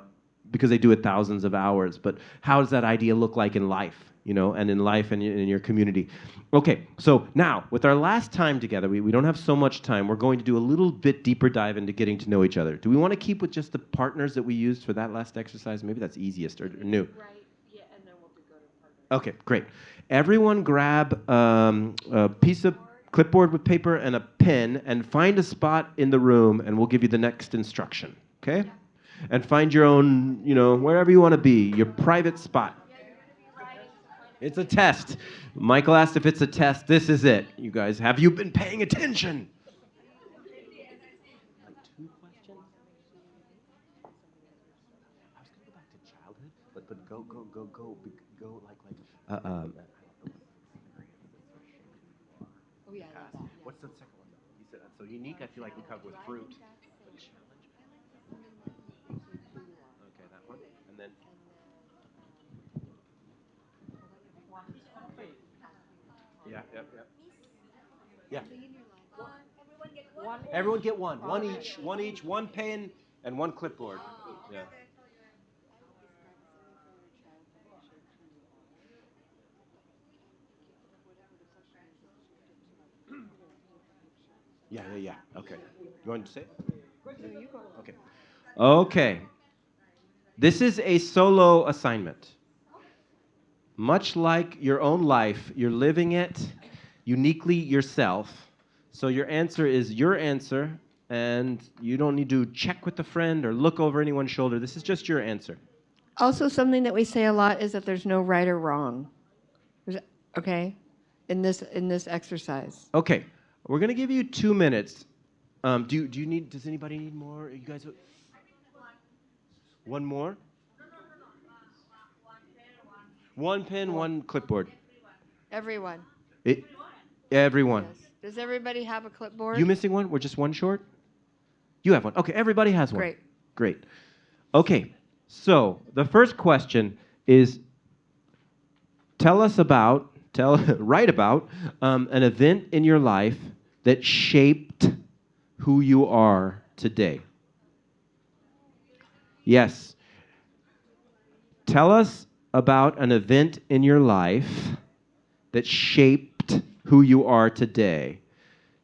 because they do it thousands of hours. But how does that idea look like in life, and in life and in your community? Okay, so now with our last time together, we don't have so much time. We're going to do a little bit deeper dive into getting to know each other. Do we want to keep with just the partners that we used for that last exercise? Maybe that's easiest or new. Right. Yeah, and then we'll go to partners. Okay, great. Everyone grab a piece of clipboard with paper and a pen and find a spot in the room and we'll give you the next instruction, okay? Yeah. And find your own, wherever you want to be, your private spot. It's a test. Michael asked if it's a test. This is it, you guys. Have you been paying attention? But go like. Oh yeah. What's the second one? You said so unique. I feel like we covered with fruit. Okay, that one, and then. Yeah. Yeah. Everyone get one. One each. One pen and one clipboard. Yeah. Yeah. Okay. You want to say it? No, you go. Okay. Okay. This is a solo assignment. Much like your own life, you're living it uniquely yourself. So your answer is your answer, and you don't need to check with a friend or look over anyone's shoulder. This is just your answer. Also, something that we say a lot is that there's no right or wrong. Okay, in this exercise. Okay, we're gonna give you 2 minutes. Do you need? Does anybody need more? You guys. One more. One pen, one clipboard. Everyone. Everyone. Yes. Does everybody have a clipboard? You missing one? We're just one short? You have one. Okay, everybody has one. Great. Okay, so the first question is write about an event in your life that shaped who you are today. Yes. Tell us about an event in your life that shaped who you are today.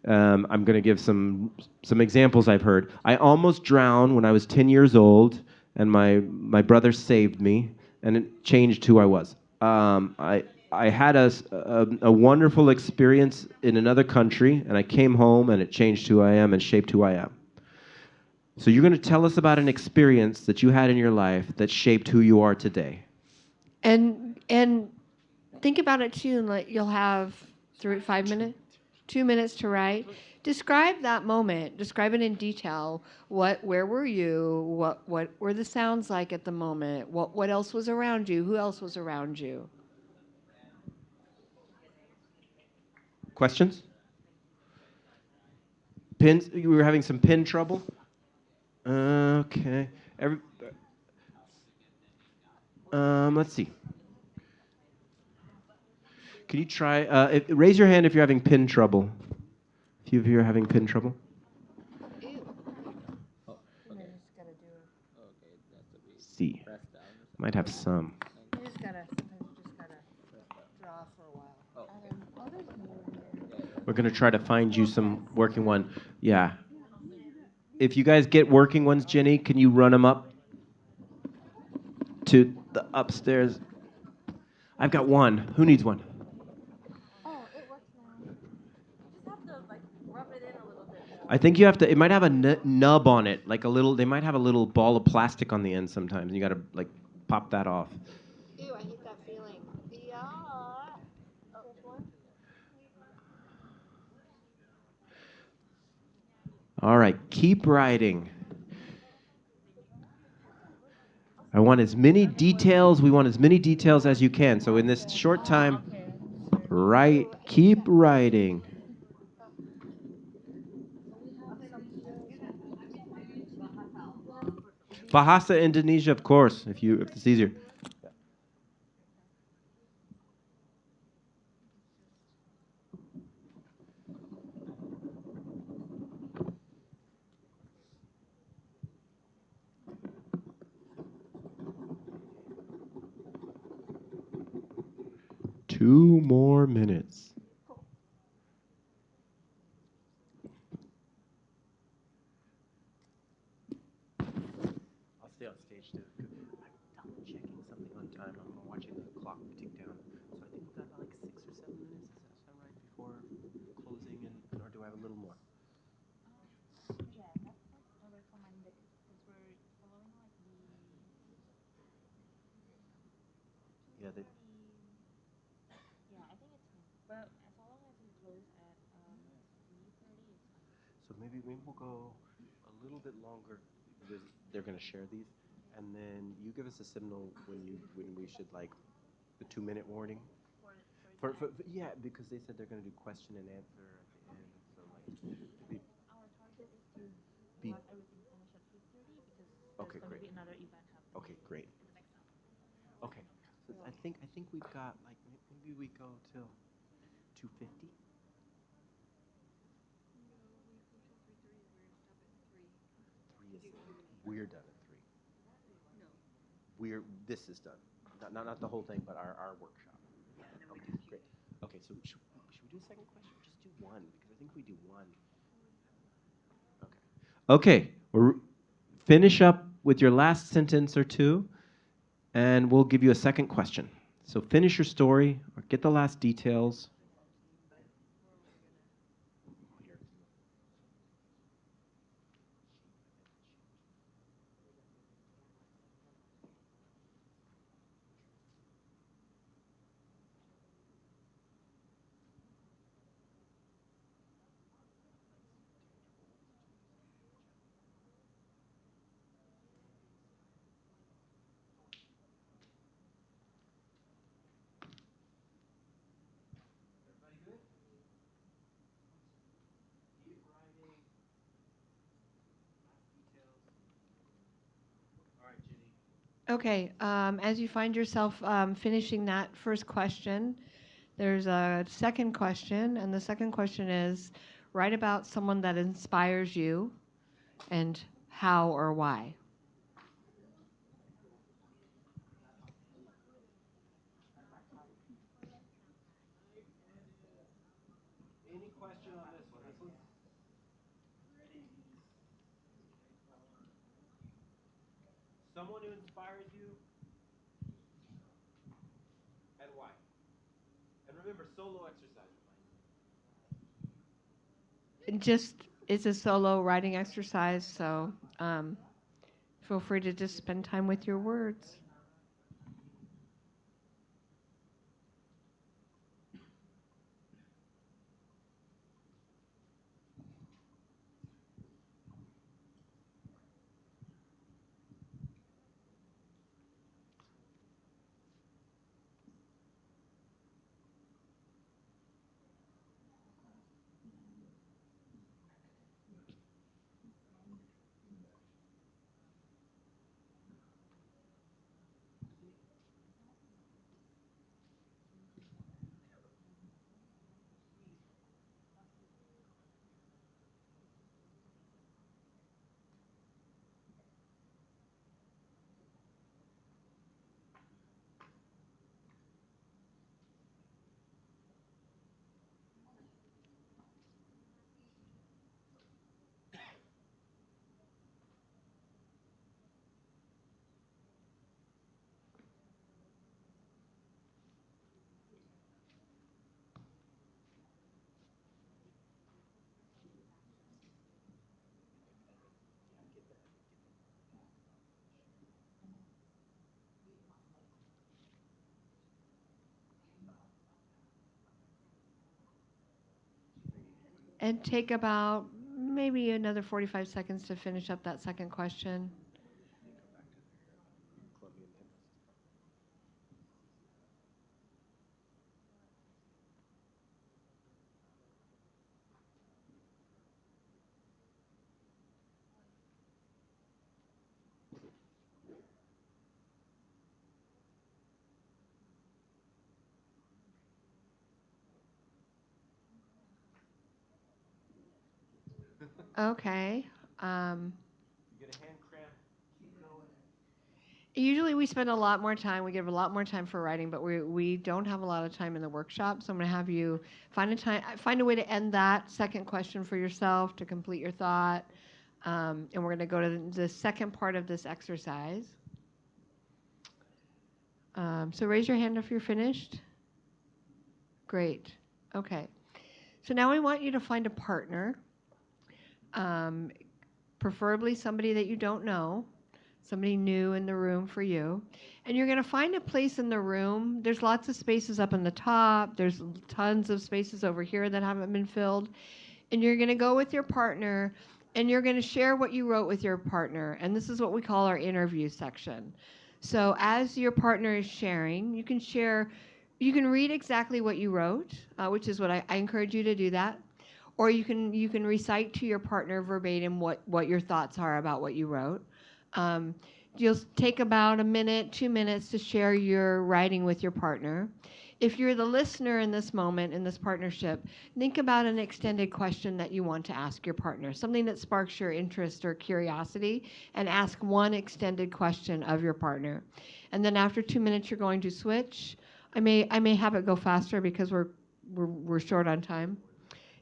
I'm going to give some examples I've heard. I almost drowned when I was 10 years old, and my brother saved me, and it changed who I was. I had a wonderful experience in another country, and I came home, and it changed who I am and shaped who I am. So you're going to tell us about an experience that you had in your life that shaped who you are today. And think about it too, and you'll have 5 minutes, 2 minutes to write. Describe that moment. Describe it in detail. Where were you? What were the sounds like at the moment? What else was around you? Who else was around you? Questions? Pins? You were having some pin trouble? Okay. Let's see. Can you try? Raise your hand if you're having pin trouble. A few of you are having pin trouble. See. Might have some. You just gotta draw for a while. We're going to try to find you some working one. Yeah. if you guys get working ones, Jenny, can you run them up to the upstairs? I've got one. Who needs one? I think you have to. It might have a nub on it, like a little. They might have a little ball of plastic on the end sometimes. You got to like pop that off. Ew, I hate that feeling. Yeah. All right, keep writing. I want as many details. We want as many details as you can. So in this short time, keep writing. Bahasa Indonesia, of course, if it's easier. 2 more minutes. I'll stay on stage too. I'm double checking something on time. I'm watching the clock tick down. So I think we've got like 6 or 7 minutes. Does that sound right before closing, or do I have a little more? Yeah, they. So maybe we'll go a little bit longer because they're going to share these, and then you give us a signal when we should like the 2-minute warning. Yeah, because they said they're going to do question and answer at the end. So like, okay, great. Okay, great. Okay, so I think we've got like maybe we go till 2:50. We're done at 3. This is done. Not the whole thing, but our workshop. Okay, great. Okay, so should we do a second question or just do one? Because I think we do one. Okay, finish up with your last sentence or two, and we'll give you a second question. So finish your story or get the last details. Okay, as you find yourself finishing that first question, there's a second question, and the second question is, write about someone that inspires you and how or why. Any question on this one? Someone who inspires you and why. And remember, solo exercise. It's a solo writing exercise, so feel free to just spend time with your words. and take about maybe another 45 seconds to finish up that second question. Okay. Usually we spend a lot more time, we give a lot more time for writing, but we don't have a lot of time in the workshop. So I'm going to have you find a way to end that second question for yourself to complete your thought. And we're going to go to the second part of this exercise. So raise your hand if you're finished. Great. Okay. So now we want you to find a partner, preferably somebody that you don't know, somebody new in the room for you. And you're going to find a place in the room. There's lots of spaces up in the top. There's tons of spaces over here that haven't been filled. And you're going to go with your partner, and you're going to share what you wrote with your partner. And this is what we call our interview section. So as your partner is sharing, you can read exactly what you wrote, which is what I encourage you to do that. Or you can recite to your partner verbatim what your thoughts are about what you wrote. You'll take about a minute, 2 minutes to share your writing with your partner. If you're the listener in this moment, in this partnership, think about an extended question that you want to ask your partner, something that sparks your interest or curiosity, and ask one extended question of your partner. And then after 2 minutes, you're going to switch. I may have it go faster because we're short on time.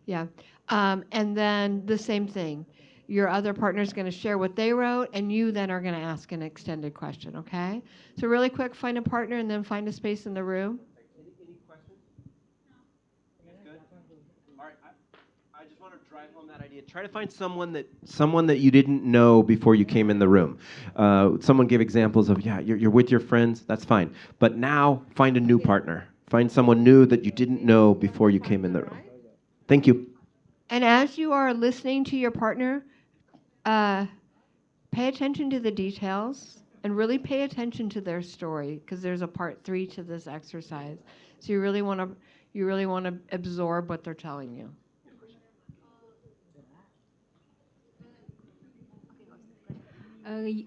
Yeah. And then the same thing. Your other partner is going to share what they wrote, and you then are going to ask an extended question, okay? So really quick, find a partner and then find a space in the room. Any questions? Good? All right, I just want to drive home that idea. Try to find someone that you didn't know before you came in the room. Someone gave examples of, you're with your friends, that's fine. But now find a new partner. Find someone new that you didn't know before you came in the room. Thank you. And as you are listening to your partner, pay attention to the details and really pay attention to their story, because there's a part 3 to this exercise. So you really want to absorb what they're telling you.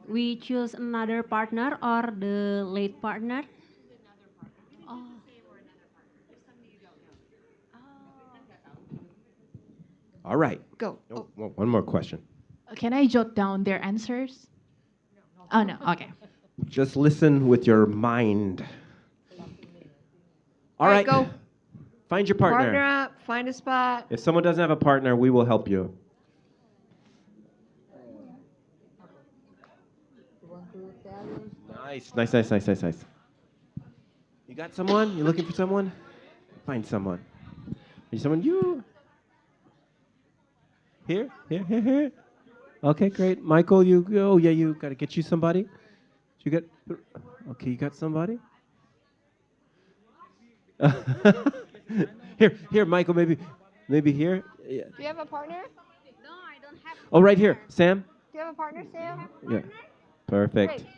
We choose another partner or the late partner. Oh. All right. Go. Oh, one more question. Can I jot down their answers? Oh, no. Okay. Just listen with your mind. All right. Go. Find your partner. Partner up. Find a spot. If someone doesn't have a partner, we will help you. Nice. You got someone? You looking for someone? Find someone. Is someone you? Here? Okay, great. Michael, you go. Oh, yeah, you got to get you somebody. You got? Okay, you got somebody? Here, Michael, maybe here. Yeah. Do you have a partner? No, I don't have. Oh, right here. Sam? Do you have a partner, Sam? Yeah. Perfect. Great.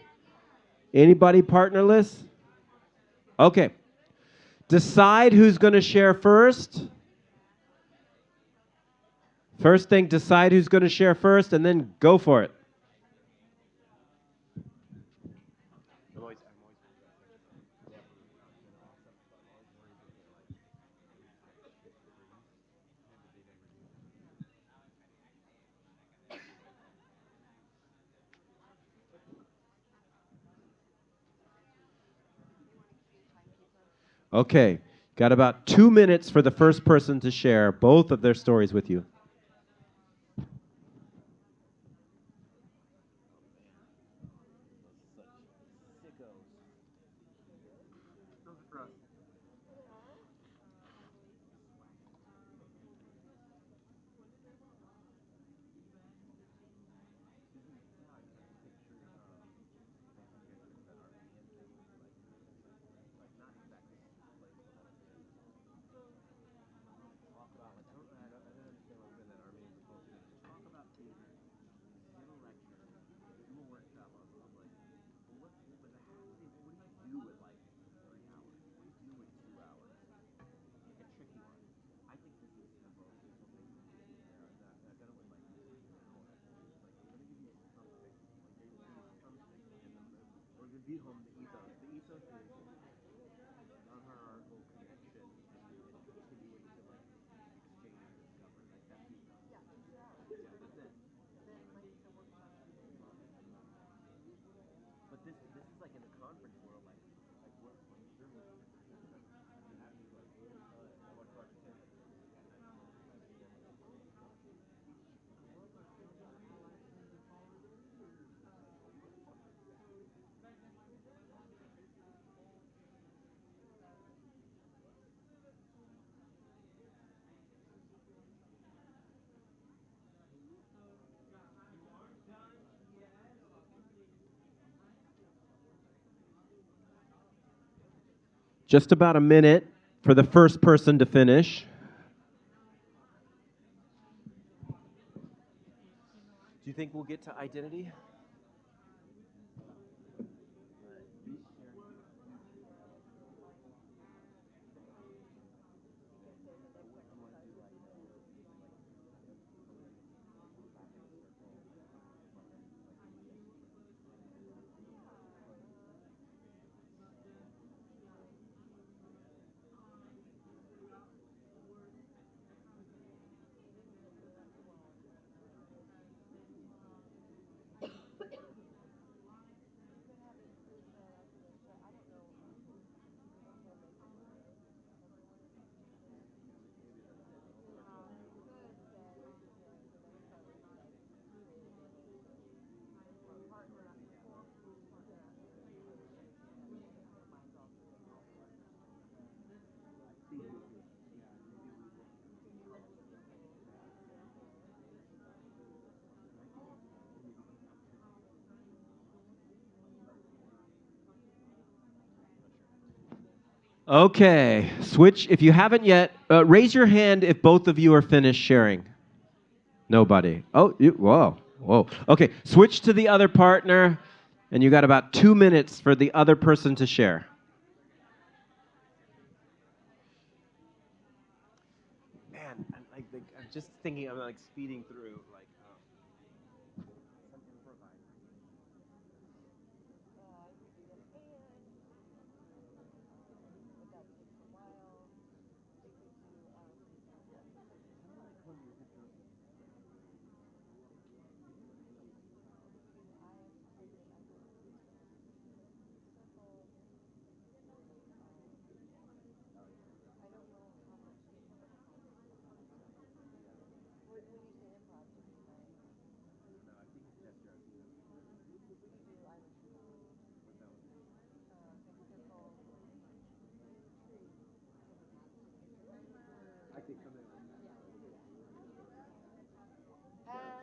Anybody partnerless? Okay. Decide who's going to share first. First thing, decide who's going to share first, and then go for it. Okay, got about 2 minutes for the first person to share both of their stories with you. Just about a minute for the first person to finish. Do you think we'll get to identity? Okay, switch. If you haven't yet, raise your hand if both of you are finished sharing. Nobody. Oh, whoa, whoa. Okay, switch to the other partner, and you got about 2 minutes for the other person to share. Man, I'm just thinking, I'm like speeding through. Like,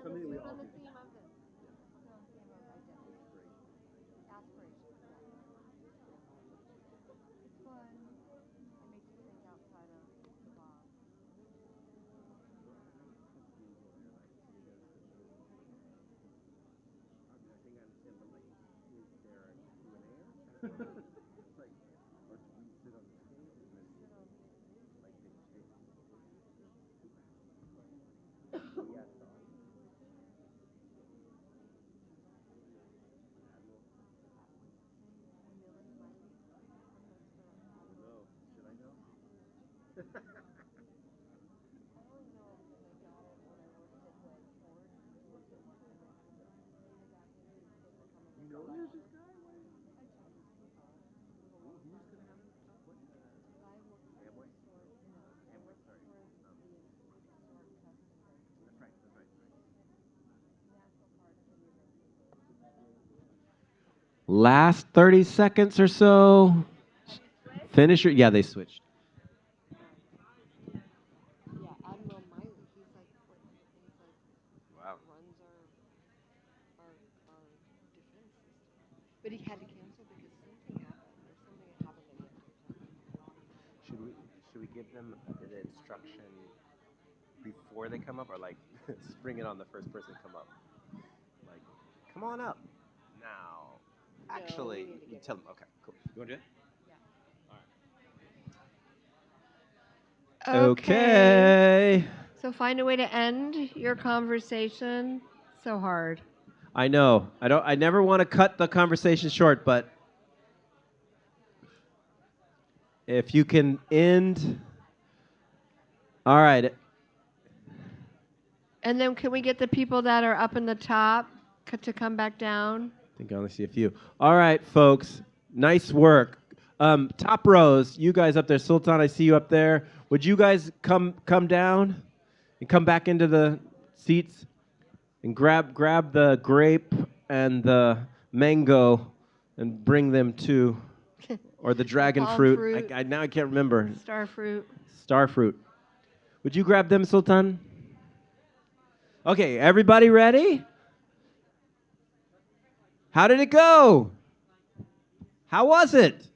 something we all do. Last 30 seconds or so. Finish your, yeah, they switched. Wow. But he had to cancel because something happened. There's something that happened that he had to cancel. Should we give them the instruction before they come up, or like spring it on the first person to come up? Like, come on up now. Actually, you tell them. Okay, cool. You want to do it? Okay. So find a way to end your conversation. So hard. I know. I never want to cut the conversation short, but If you can end. All right. And then can we get the people that are up in the top to come back down? I think I only see a few. All right, folks. Nice work. Top rows, you guys up there. Sultan, I see you up there. Would you guys come down and come back into the seats and grab the grape and the mango and bring them to, or the dragon palm fruit. fruit. Now I can't remember. Star fruit. Star fruit. Would you grab them, Sultan? Okay, everybody ready? How did it go? How was it?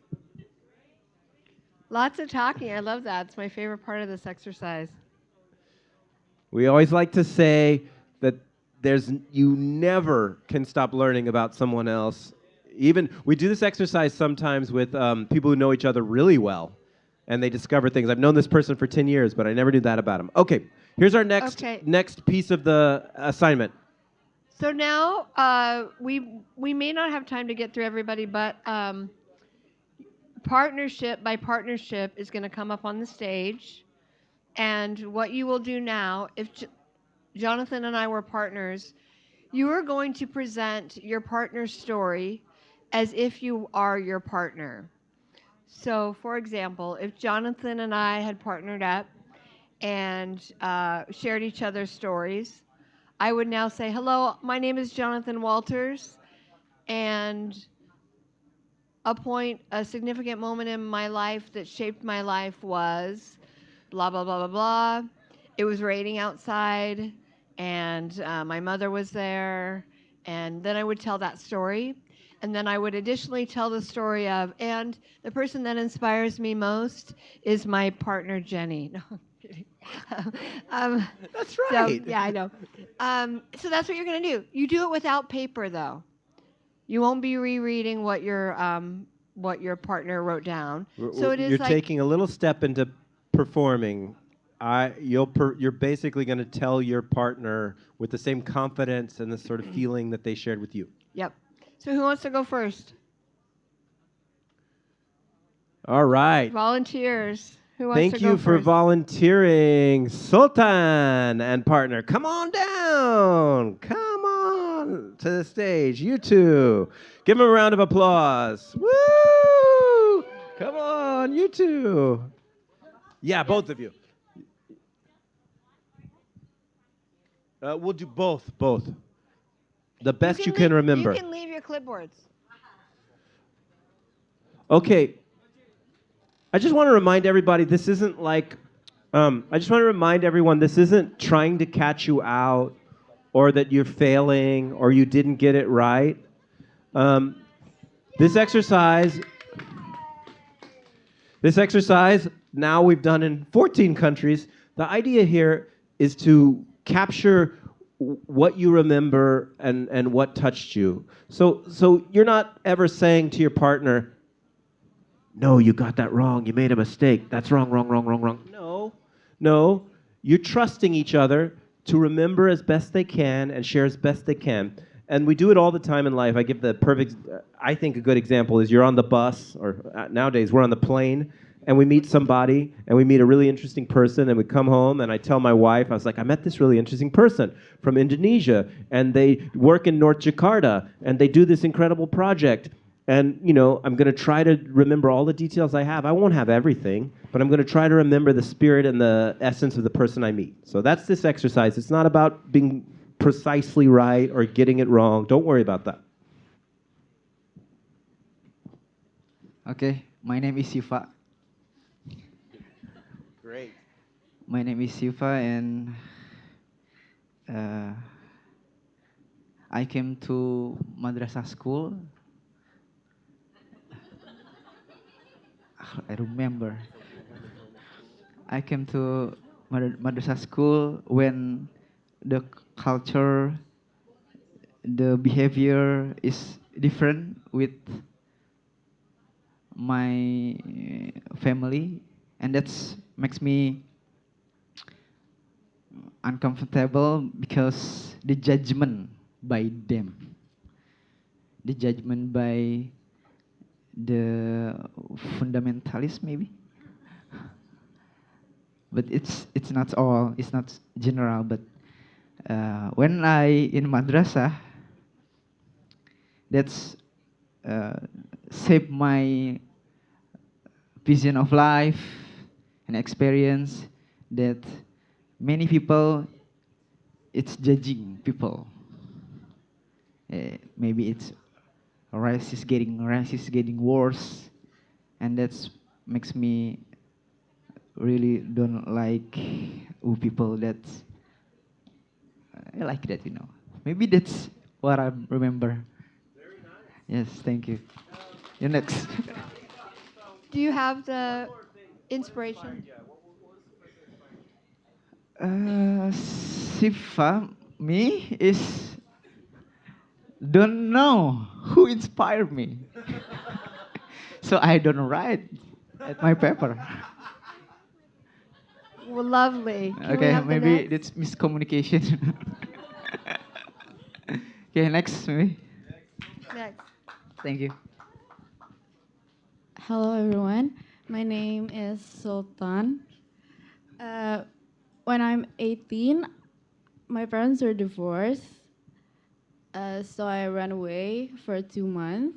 Lots of talking. I love that. It's my favorite part of this exercise. We always like to say that you never can stop learning about someone else. Even we do this exercise sometimes with people who know each other really well, and they discover things. I've known this person for 10 years, but I never knew that about him. Okay, here's our next piece of the assignment. So now we may not have time to get through everybody, but partnership by partnership is going to come up on the stage. And what you will do now, if Jonathan and I were partners, you are going to present your partner's story as if you are your partner. So, for example, if Jonathan and I had partnered up and shared each other's stories, I would now say, hello, my name is Jonathan Walters, and a significant moment in my life that shaped my life was blah, blah, blah, blah, blah. It was raining outside, and my mother was there, and then I would tell that story. And then I would additionally tell the story of, and the person that inspires me most is my partner, Jenni. No, I'm kidding. That's right. So, yeah, I know. So that's what you're going to do. You do it without paper, though. You won't be rereading what your partner wrote down. So it is You're like taking a little step into performing. You're basically going to tell your partner with the same confidence and the sort of feeling that they shared with you. Yep. So who wants to go first? All right. Volunteers. Who wants Thank to go you for first? volunteering, Sultan and partner. Come on down. Come on to the stage. You two. Give them a round of applause. Woo! Come on, you two. Yeah, both of you. We'll do both. The best you can remember. You can leave your clipboards. Okay. I just want to remind everybody this isn't like, I just want to remind everyone this isn't trying to catch you out or that you're failing or you didn't get it right. This exercise, now we've done in 14 countries. The idea here is to capture what you remember and what touched you. So you're not ever saying to your partner, no, you got that wrong. You made a mistake. That's wrong. No. You're trusting each other to remember as best they can and share as best they can. And we do it all the time in life. I give the perfect, I think a good example is you're on the bus, or nowadays we're on the plane, and we meet somebody, and we meet a really interesting person, and we come home, and I tell my wife, I was like, I met this really interesting person from Indonesia, and they work in North Jakarta, and they do this incredible project. And, I'm going to try to remember all the details I have. I won't have everything, but I'm going to try to remember the spirit and the essence of the person I meet. So that's this exercise. It's not about being precisely right or getting it wrong. Don't worry about that. Okay, my name is Siva. Great. My name is Siva, and I came to madrasah school. I remember. I came to madrasah school when the culture, the behavior is different with my family, and that makes me uncomfortable because the judgment by them, the judgment by the fundamentalist maybe. But it's not all. It's not general. But when I in madrasah, that's shaped my vision of life and experience that many people it's judging people. Maybe it's racist getting worse, and that's makes me really don't like people that I like that, you know. Maybe that's what I remember. Yes, thank you. You next. Do you have the inspiration? Sifa, me is don't know who inspired me. So I don't write at my paper. Well, lovely. Can we Okay, have the maybe next? that's miscommunication. Okay, next maybe. Next. Thank you. Hello, everyone. My name is Sultan. When I'm 18, my parents were divorced, so I ran away for 2 months.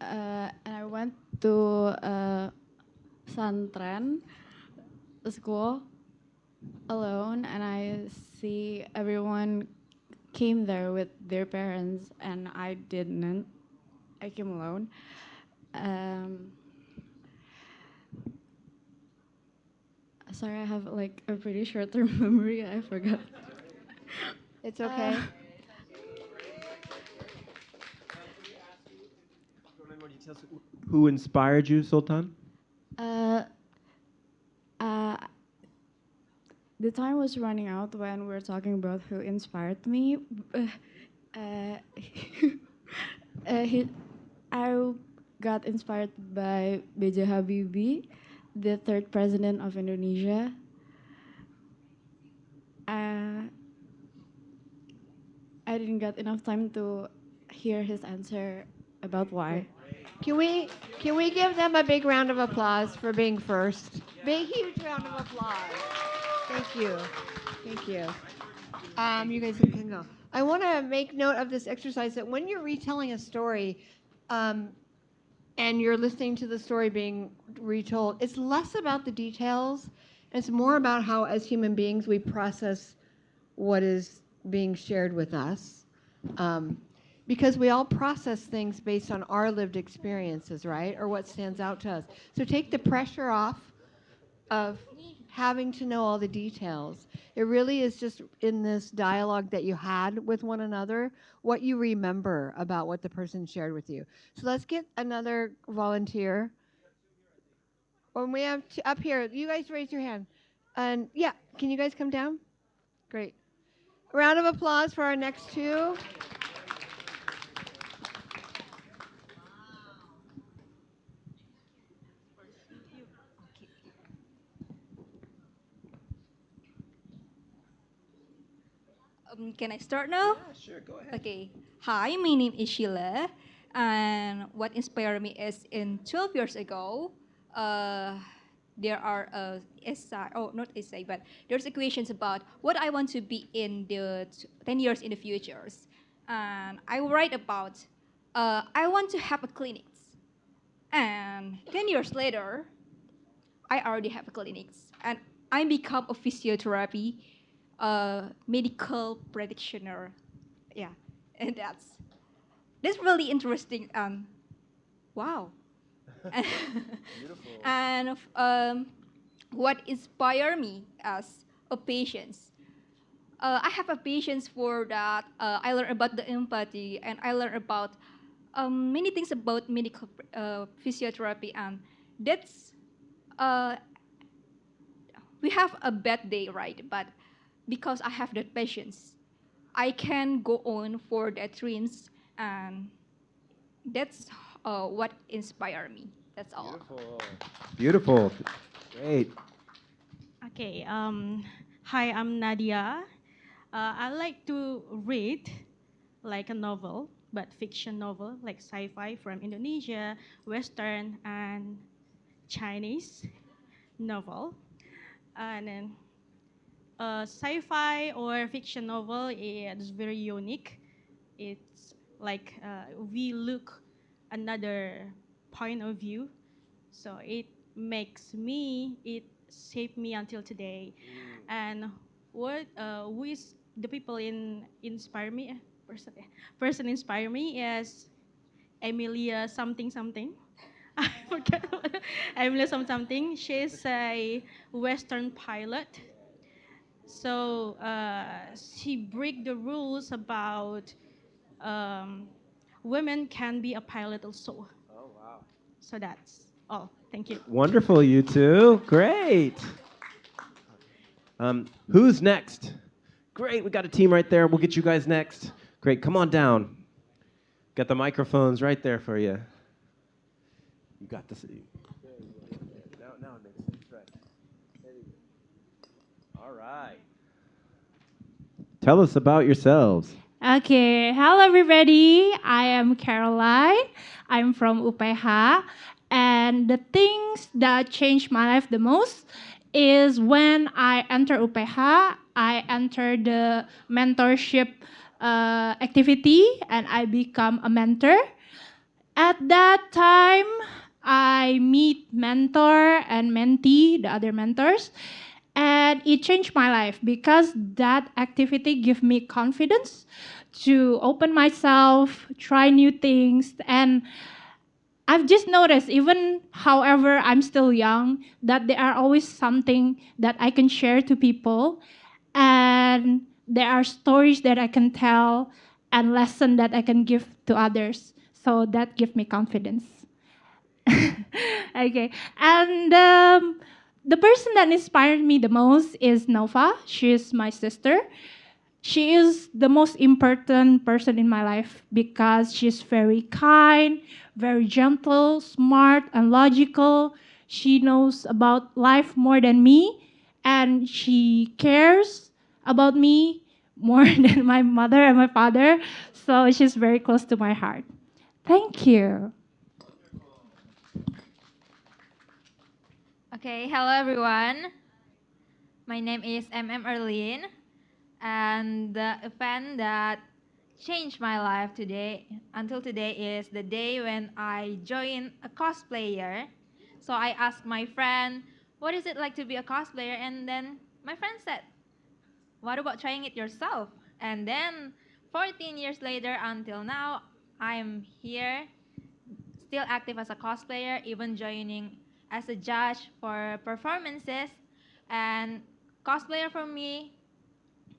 And I went to Santren school alone, and I see everyone came there with their parents, and I didn't. I came alone. Sorry, I have like a pretty short-term memory. I forgot. It's okay. Who inspired you, Sultan? Uh, uh, the time was running out when we were talking about who inspired me. I got inspired by B.J. Habibie, the third president of Indonesia. I didn't get enough time to hear his answer about why. Can we give them a big round of applause for being first? Big huge round of applause. Thank you. Thank you. You guys can go. I want to make note of this exercise that when you're retelling a story, and you're listening to the story being retold, it's less about the details. It's more about how, as human beings, we process what is being shared with us. Because we all process things based on our lived experiences, right? Or what stands out to us. So take the pressure off of having to know all the details. It really is just in this dialogue that you had with one another, what you remember about what the person shared with you. So let's get another volunteer. When we have up here, you guys raise your hand. And yeah, can you guys come down? Great. A round of applause for our next two. Can I start now? Yeah, sure, go ahead. Okay. Hi, my name is Sheila, and what inspired me is in 12 years ago, there are essay, oh not essay, but there's equations about what I want to be in the 10 years in the futures, and I write about I want to have a clinic, and 10 years later, I already have a clinics, and I become a physiotherapy medical practitioner. Yeah, and that's really interesting. Wow. Beautiful. And what inspired me as a patient. I have a patience for that. I learned about the empathy, and I learned about many things about medical physiotherapy, and that's uh, we have a bad day, right? But because I have that patience, I can go on for that dreams, and that's what inspired me. That's all. Beautiful. Great. Okay. Hi, I'm Nadia. I like to read like a novel, but fiction novel like sci-fi from Indonesia, Western, and Chinese novel. And then sci-fi or fiction novel is very unique. It's like we look another point of view. So it shaped me until today. And who is the people inspire me? Person inspire me is Emilia something something. I forget Emilia something. She's a Western pilot. So she break the rules about um, women can be a pilot also. Oh, wow. So that's all. Thank you. Wonderful, you two. Great. Who's next? Great, we got a team right there. We'll get you guys next. Great, come on down. Got the microphones right there for you. You got this. Now it makes sense, right. There you go. All right. Tell us about yourselves. Okay, hello everybody. I am Caroline. I'm from UPH, and the things that changed my life the most is when I enter UPH. I enter the mentorship activity, and I become a mentor. At that time, I meet mentor and mentee, the other mentors, and it changed my life because that activity gave me confidence to open myself, try new things, and I've just noticed, even however I'm still young, that there are always something that I can share to people, and there are stories that I can tell and lesson that I can give to others. So that gives me confidence. Okay, and the person that inspired me the most is Nova. She is my sister. She is the most important person in my life because she's very kind, very gentle, smart, and logical. She knows about life more than me, and she cares about me more than my mother and my father. So she's very close to my heart. Thank you. Okay, hello everyone. My name is Erlin, and the event that changed my life today until today is the day when I joined a cosplayer. So I asked my friend, "What is it like to be a cosplayer?" And then my friend said, "What about trying it yourself?" And then 14 years later until now, I'm here still active as a cosplayer, even joining as a judge for performances. And cosplayer for me,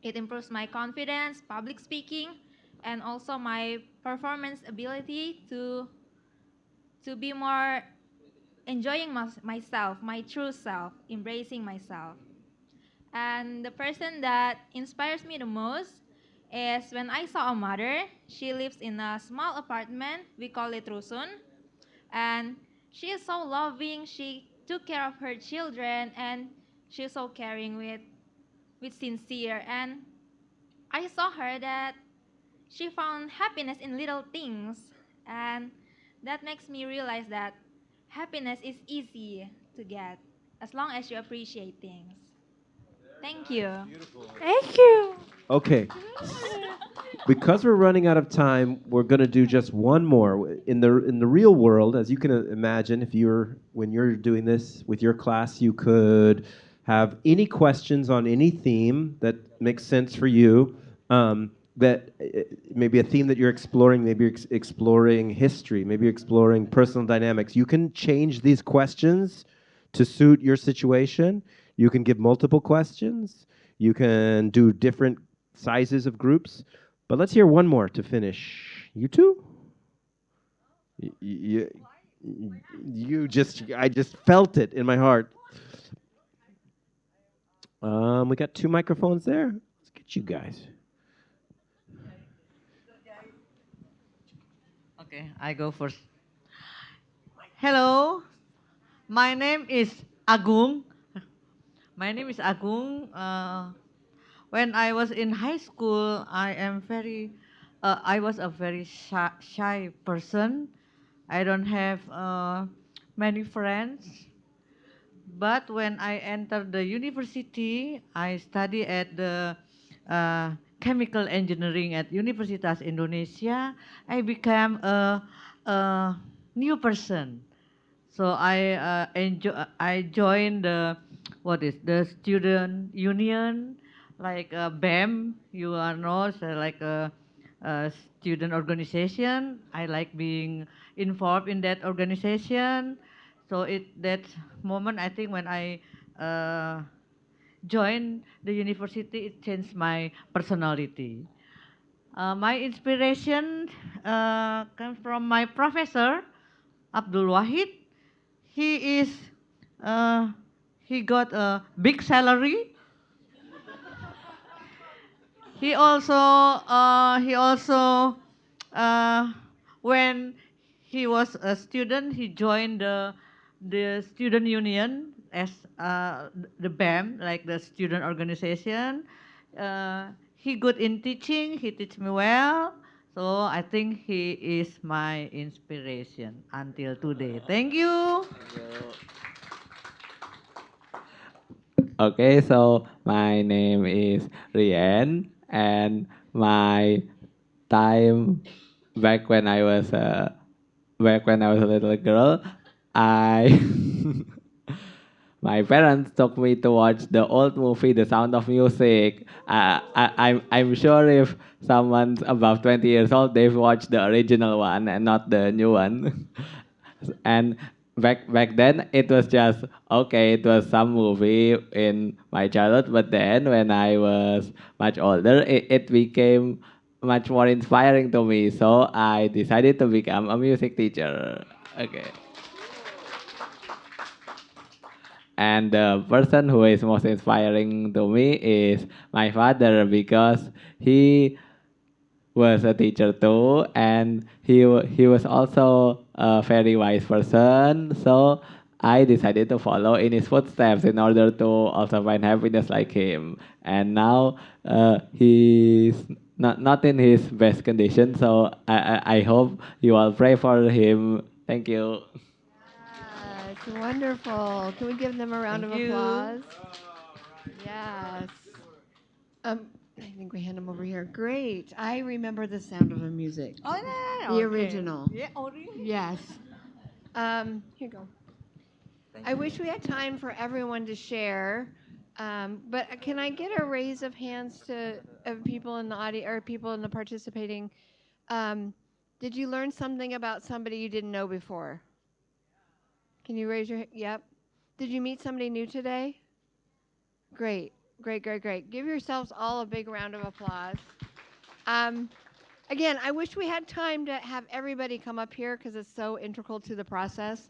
it improves my confidence, public speaking, and also my performance ability to be more enjoying myself, my true self, embracing myself. And the person that inspires me the most is when I saw a mother. She lives in a small apartment. We call it rusun. And she is so loving. She took care of her children, and she's so caring with sincere. And I saw her that she found happiness in little things, and that makes me realize that happiness is easy to get as long as you appreciate things. Thank you. Thank you. Okay. Because we're running out of time, we're going to do just one more. In the real world, as you can imagine, when you're doing this with your class, you could have any questions on any theme that makes sense for you. That maybe a theme that you're exploring, maybe you're exploring history, maybe you're exploring personal dynamics. You can change these questions to suit your situation. You can give multiple questions. You can do different sizes of groups. But let's hear one more to finish. You two? I just felt it in my heart. We got two microphones there. Let's get you guys. Okay, I go first. Hello, my name is Agung. My name is Agung. When I was in high school, I am very I was a very shy person. I don't have many friends. But when I entered the university, I study at the chemical engineering at Universitas Indonesia. I became a new person. So I joined the the student union, like BEM. You are know, so like a student organization. I like being involved in that organization. So that moment, I think when I joined the university, it changed my personality. My inspiration comes from my professor, Abdul Wahid. He is, uh, he got a big salary. He also, when he was a student, he joined the student union as the BEM, like the student organization. He good in teaching. He teach me well. So I think he is my inspiration until today. Thank you. Okay, so my name is Rian, and my time back when I was a little girl, I my parents took me to watch the old movie, The Sound of Music. I'm sure if someone's above 20 years old, they've watched the original one and not the new one. And back then, it was just okay. It was some movie in my childhood, but then when I was much older, it became much more inspiring to me. So I decided to become a music teacher. Okay. And the person who is most inspiring to me is my father because he was a teacher too, and he was also a very wise person. So I decided to follow in his footsteps in order to also find happiness like him. And now he's not in his best condition. So I hope you all pray for him. Thank you. It's wonderful. Can we give them a round Thank of you. applause? Yes. I think we hand them over here. Great. I remember the sound of the music. Oh, yeah, The okay. original. Yeah, oh, really? Yes. Here you go. I wish we had time for everyone to share, but can I get a raise of hands to of people in the audience or people in the participating? Did you learn something about somebody you didn't know before? Can you raise your Yep. Did you meet somebody new today? Great, great, great, great. Give yourselves all a big round of applause. Again, I wish we had time to have everybody come up here because it's so integral to the process.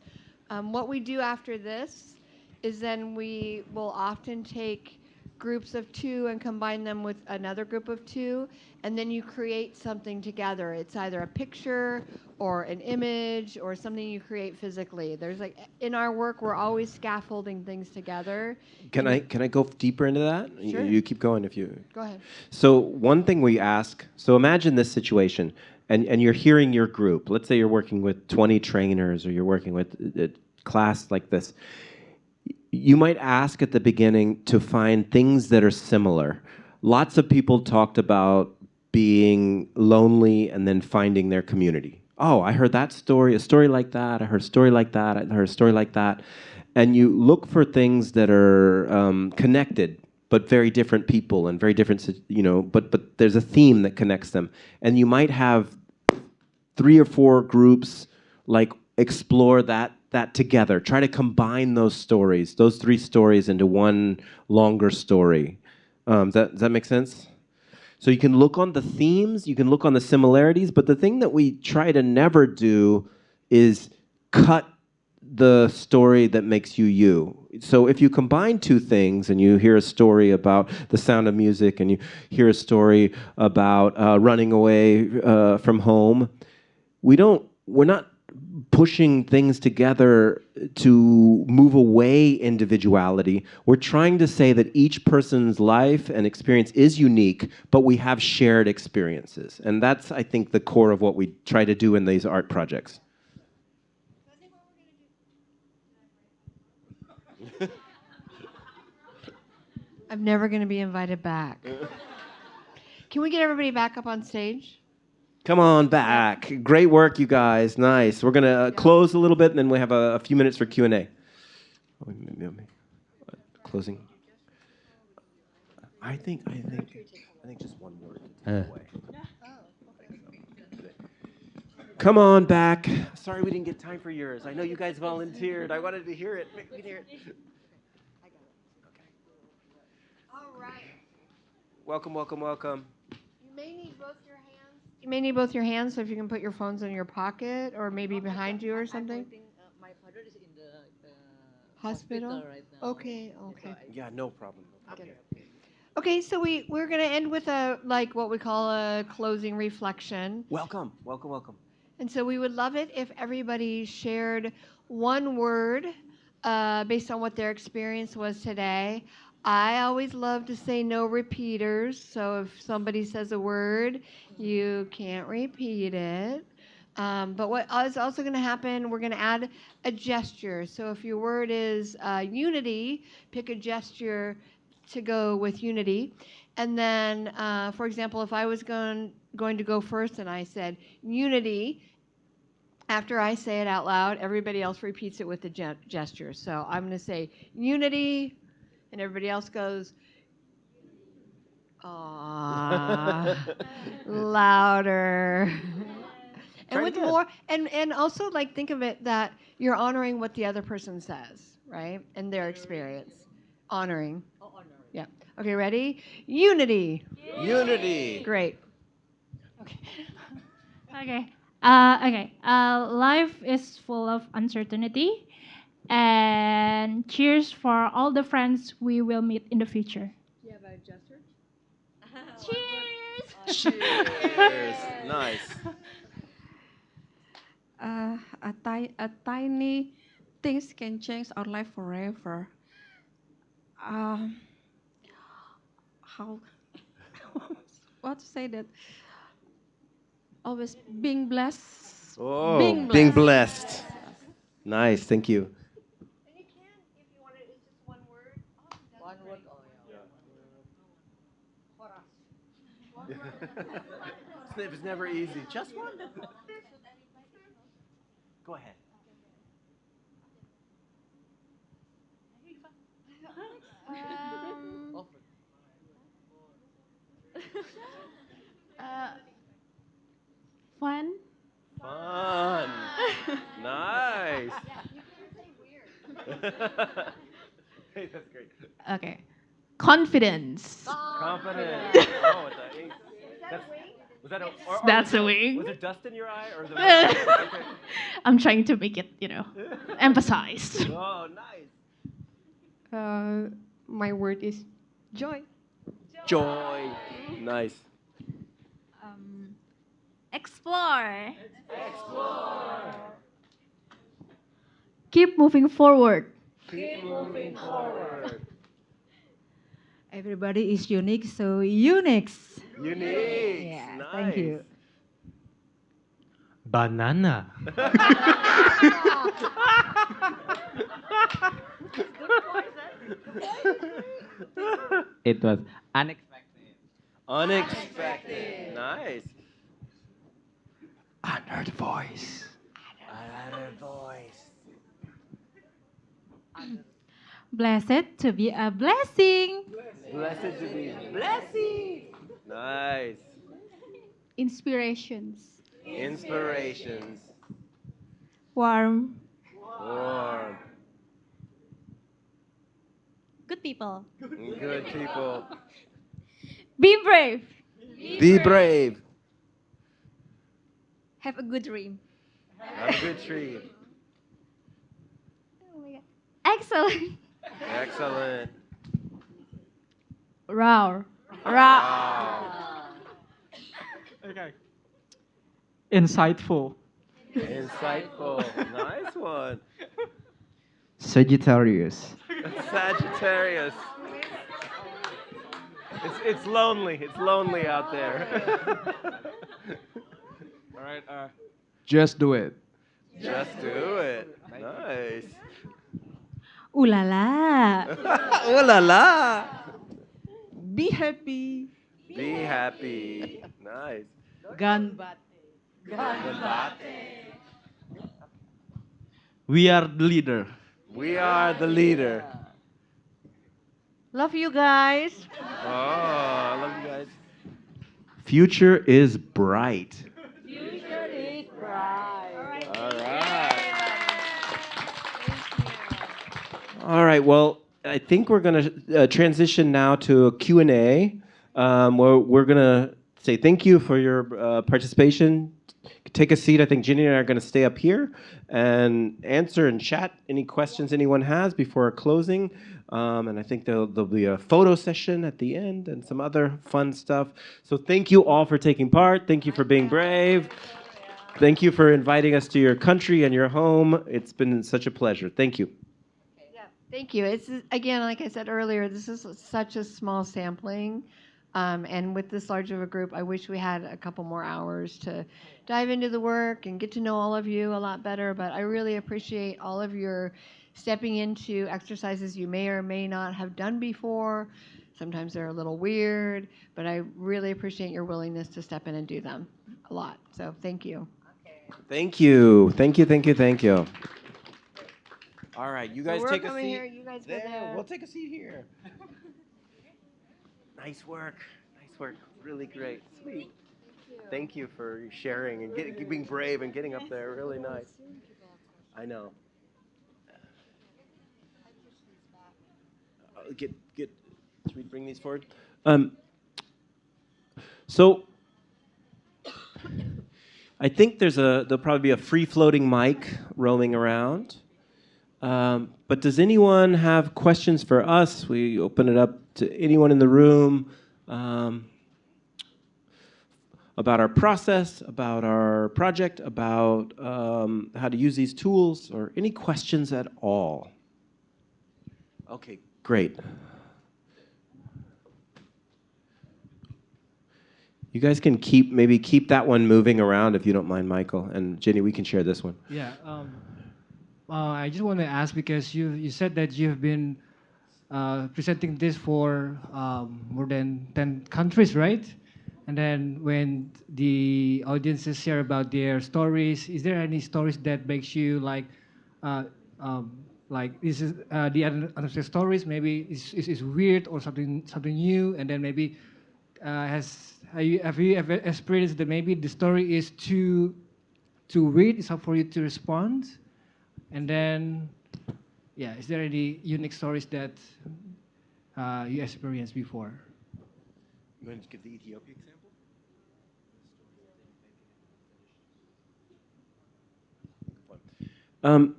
What we do after this is then we will often take groups of two and combine them with another group of two, and then you create something together. It's either a picture or an image or something you create physically. There's like in our work, we're always scaffolding things together. Can I go deeper into that? Sure. You keep going if you. Go ahead. So one thing we ask. So imagine this situation, and you're hearing your group. Let's say you're working with 20 trainers, or you're working with a class like this. You might ask at the beginning to find things that are similar. Lots of people talked about being lonely and then finding their community. Oh, I heard that story, a story like that. I heard a story like that. I heard a story like that. And you look for things that are connected, but very different people and very different, but there's a theme that connects them. And you might have 3 or 4 groups like explore that together. Try to combine those stories, those 3 stories into one longer story. Does that make sense? So you can look on the themes, you can look on the similarities, but the thing that we try to never do is cut the story that makes you you. So if you combine 2 things and you hear a story about the sound of music and you hear a story about running away from home, we're not pushing things together to move away individuality. We're trying to say that each person's life and experience is unique, but we have shared experiences. And that's, I think, the core of what we try to do in these art projects. I'm never going to be invited back. Can we get everybody back up on stage? Come on back. Great work, you guys. Nice. We're going to close a little bit, and then we have a few minutes for Q&A. Closing. I think just one word to take away. Come on back. Sorry we didn't get time for yours. I know you guys volunteered. I wanted to hear it. Make me hear it. All right. Welcome, welcome, welcome. You may need both your hands. You may need both your hands, so if you can put your phones in your pocket or maybe behind you or something. My father is in the Hospital right now. Okay. Yeah, no problem. Okay, so we're going to end with what we call a closing reflection. Welcome. And so we would love it if everybody shared one word based on what their experience was today. I always love to say no repeaters. So if somebody says a word, you can't repeat it. But what is also going to happen, we're going to add a gesture. So if your word is unity, pick a gesture to go with unity. And then, for example, if I was going to go first and I said unity, after I say it out loud, everybody else repeats it with the gesture. So I'm going to say unity, and everybody else goes, louder. And with more, and also think of it that you're honoring what the other person says, right? And their experience. Honoring. Yeah. Okay, ready? Unity. Unity. Great. Okay. Life is full of uncertainty, and cheers for all the friends we will meet in the future. Do you have a gesture? Cheers. Cheers. Nice. A tiny things can change our life forever. How? What to say that? Always being blessed. Oh, being blessed. Nice, thank you. And you can, if you want it, it's just one word. One word. It's never easy. Just one. Go ahead. Fun. Fun. Nice. You can't say weird. Hey, that's great. Okay. Confidence. Confident. Oh, was that That's a wing. Was there dust in your eye or the? I'm trying to make it, emphasized. Oh, nice. My word is joy. Joy. Nice. Explore. Keep moving forward. Keep moving forward. Everybody is unique, so unique. Unique. Yeah, Nice. thank you. Banana. It was unexpected. Unexpected. Nice. Unheard voice. Unheard voice. Blessed to be a blessing. Blessed to be blessing. Nice. Inspirations. Inspirations. Warm. Warm. Good people. Good people. Be brave. Be brave. Have a good dream. Have a good dream. Oh my God. Excellent. Excellent. Roar. Wow. Okay. Insightful. Insightful. Nice one. Sagittarius. Sagittarius. It's lonely. It's lonely out there. All right. Just do it. Just do it. Nice. Ooh la la. Ooh la la. Be happy. Be happy. Nice. Ganbate. We are the leader. We are the leader. Love you guys. Oh, I love you guys. Future is bright. Future is bright. All right. All right. Well, I think we're going to transition now to a Q&A. Where we're going to say thank you for your participation. Take a seat. I think Jenni and I are going to stay up here and answer and chat any questions anyone has before our closing. And I think there'll be a photo session at the end and some other fun stuff. So thank you all for taking part. Thank you for being brave. Thank you for inviting us to your country and your home. It's been such a pleasure. Thank you. Thank you. It's, again, like I said earlier, this is such a small sampling. And with this large of a group, I wish we had a couple more hours to dive into the work and get to know all of you a lot better. But I really appreciate all of your stepping into exercises you may or may not have done before. Sometimes they're a little weird, but I really appreciate your willingness to step in and do them a lot. So thank you. Thank you. Thank you. Thank you. Thank you. All right, you guys So we're take a coming seat. here, you guys go there. We'll take a seat here. Nice work. Nice work. Really great. Sweet. Thank you for sharing and being brave and getting up there. Really nice. I know. Get. Should we bring these forward? So I think there'll probably be a free-floating mic roaming around. But does anyone have questions for us? We open it up to anyone in the room about our process, about our project, about how to use these tools, or any questions at all? Okay, great. You guys can keep that one moving around if you don't mind, Michael. And Jenni, we can share this one. Yeah. I just want to ask, because you said that you've been presenting this for more than 10 countries, right? And then when the audiences share about their stories, is there any stories that makes you like this is the other stories maybe is weird or something new, and then maybe have you ever experienced that maybe the story is too weird, it's up for you to respond? And then, yeah, is there any unique stories that you experienced before? You want to give the Ethiopia example?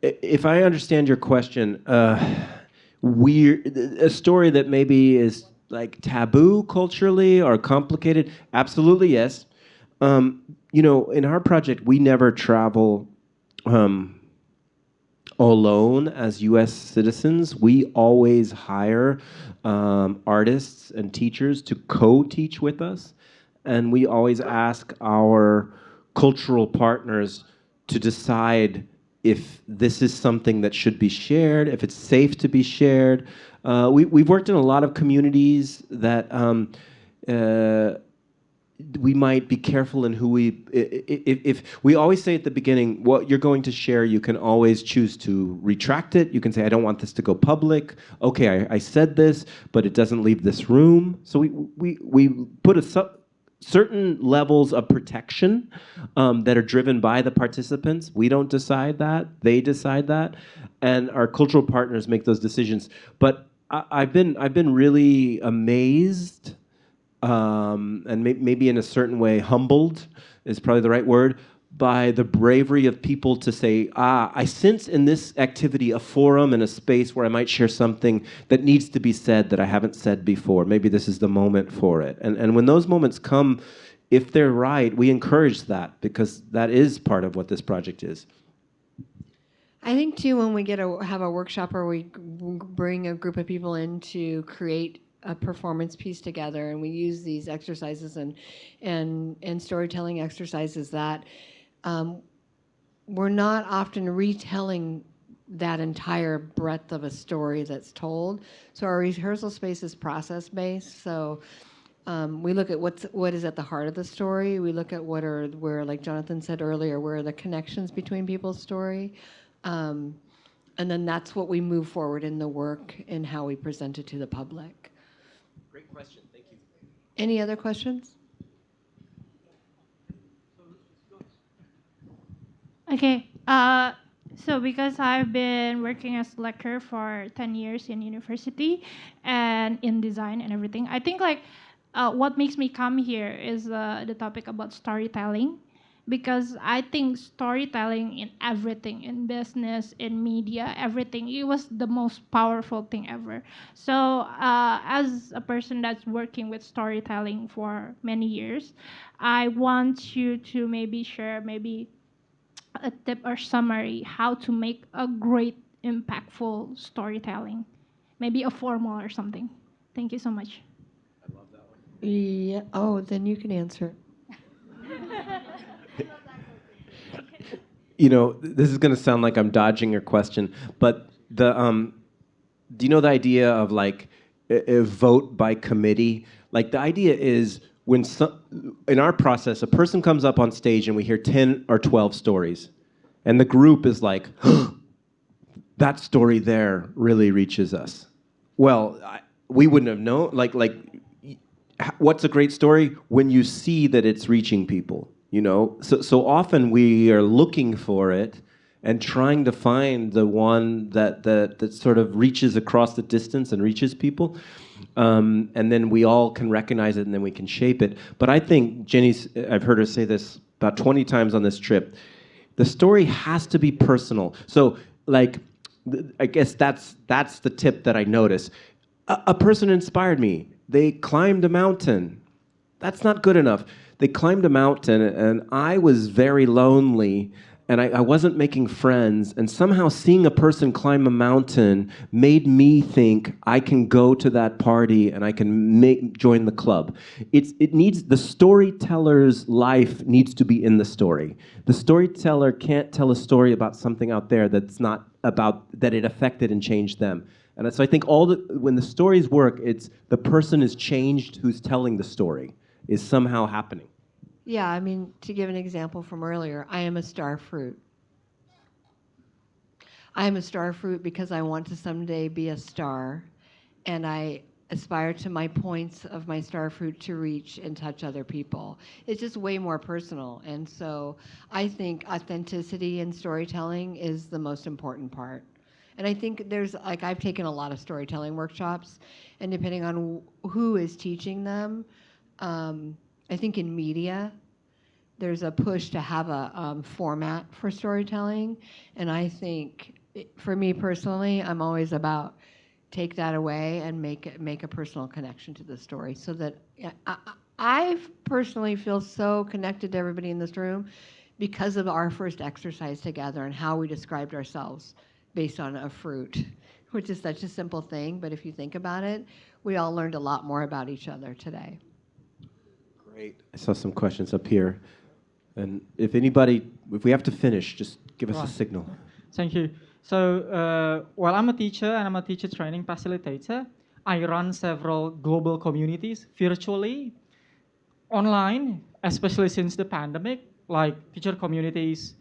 If I understand your question, a story that maybe is like taboo culturally or complicated, absolutely yes. In our project, we never travel alone as U.S. citizens. We always hire artists and teachers to co-teach with us, and we always ask our cultural partners to decide if this is something that should be shared, if it's safe to be shared. We've worked in a lot of communities that we might be careful in who if we always say at the beginning, what you're going to share, you can always choose to retract it. You can say, I don't want this to go public. Okay, I said this, but it doesn't leave this room. So we put certain levels of protection that are driven by the participants. We don't decide that, they decide that, and our cultural partners make those decisions. But I've been really amazed, and maybe in a certain way humbled is probably the right word, by the bravery of people to say, I sense in this activity a forum and a space where I might share something that needs to be said that I haven't said before. Maybe this is the moment for it. And when those moments come, if they're right, we encourage that because that is part of what this project is. I think too, when we have a workshop or we bring a group of people in to create a performance piece together, and we use these exercises and storytelling exercises, that we're not often retelling that entire breadth of a story that's told. So our rehearsal space is process based. So we look at what is at the heart of the story. We look at where, like Jonathan said earlier, where are the connections between people's story. And then that's what we move forward in the work and how we present it to the public. Great question. Thank you. Any other questions? Okay. So because I've been working as a lecturer for 10 years in university and in design and everything, I think like what makes me come here is the topic about storytelling. Because I think storytelling in everything, in business, in media, everything, it was the most powerful thing ever. So as a person that's working with storytelling for many years, I want you to maybe share maybe a tip or summary how to make a great, impactful storytelling. Maybe a formal or something. Thank you so much. I love that one. Yeah. Oh, then you can answer. You know, this is going to sound like I'm dodging your question, but do you know the idea of like a vote by committee? Like the idea is when in our process, a person comes up on stage and we hear 10 or 12 stories, and the group is like, that story there really reaches us. Well, we wouldn't have known. Like, what's a great story? When you see that it's reaching people. You know, so often we are looking for it and trying to find the one that sort of reaches across the distance and reaches people, and then we all can recognize it and then we can shape it. But I think I've heard her say this about 20 times on this trip. The story has to be personal. So, like, I guess that's the tip that I notice. A person inspired me. They climbed a mountain. That's not good enough. They climbed a mountain, and I was very lonely, and I wasn't making friends, and somehow seeing a person climb a mountain made me think I can go to that party and I can join the club. The storyteller's life needs to be in the story. The storyteller can't tell a story about something out there that's not about that it affected and changed them. And so I think when the stories work, it's the person is changed who's telling the story is somehow happening. Yeah, I mean, to give an example from earlier, I am a star fruit. I am a star fruit because I want to someday be a star, and I aspire to my points of my star fruit to reach and touch other people. It's just way more personal, and so I think authenticity in storytelling is the most important part. And I think I've taken a lot of storytelling workshops, and depending on who is teaching them, I think in media, there's a push to have a format for storytelling. And I think, for me personally, I'm always about take that away and make a personal connection to the story. So that I personally feel so connected to everybody in this room because of our first exercise together and how we described ourselves based on a fruit, which is such a simple thing. But if you think about it, we all learned a lot more about each other today. Great. I saw some questions up here. And if we have to finish, just give us a signal. Thank you. So, I'm a teacher and I'm a teacher training facilitator. I run several global communities virtually, online, especially since the pandemic, like teacher communities,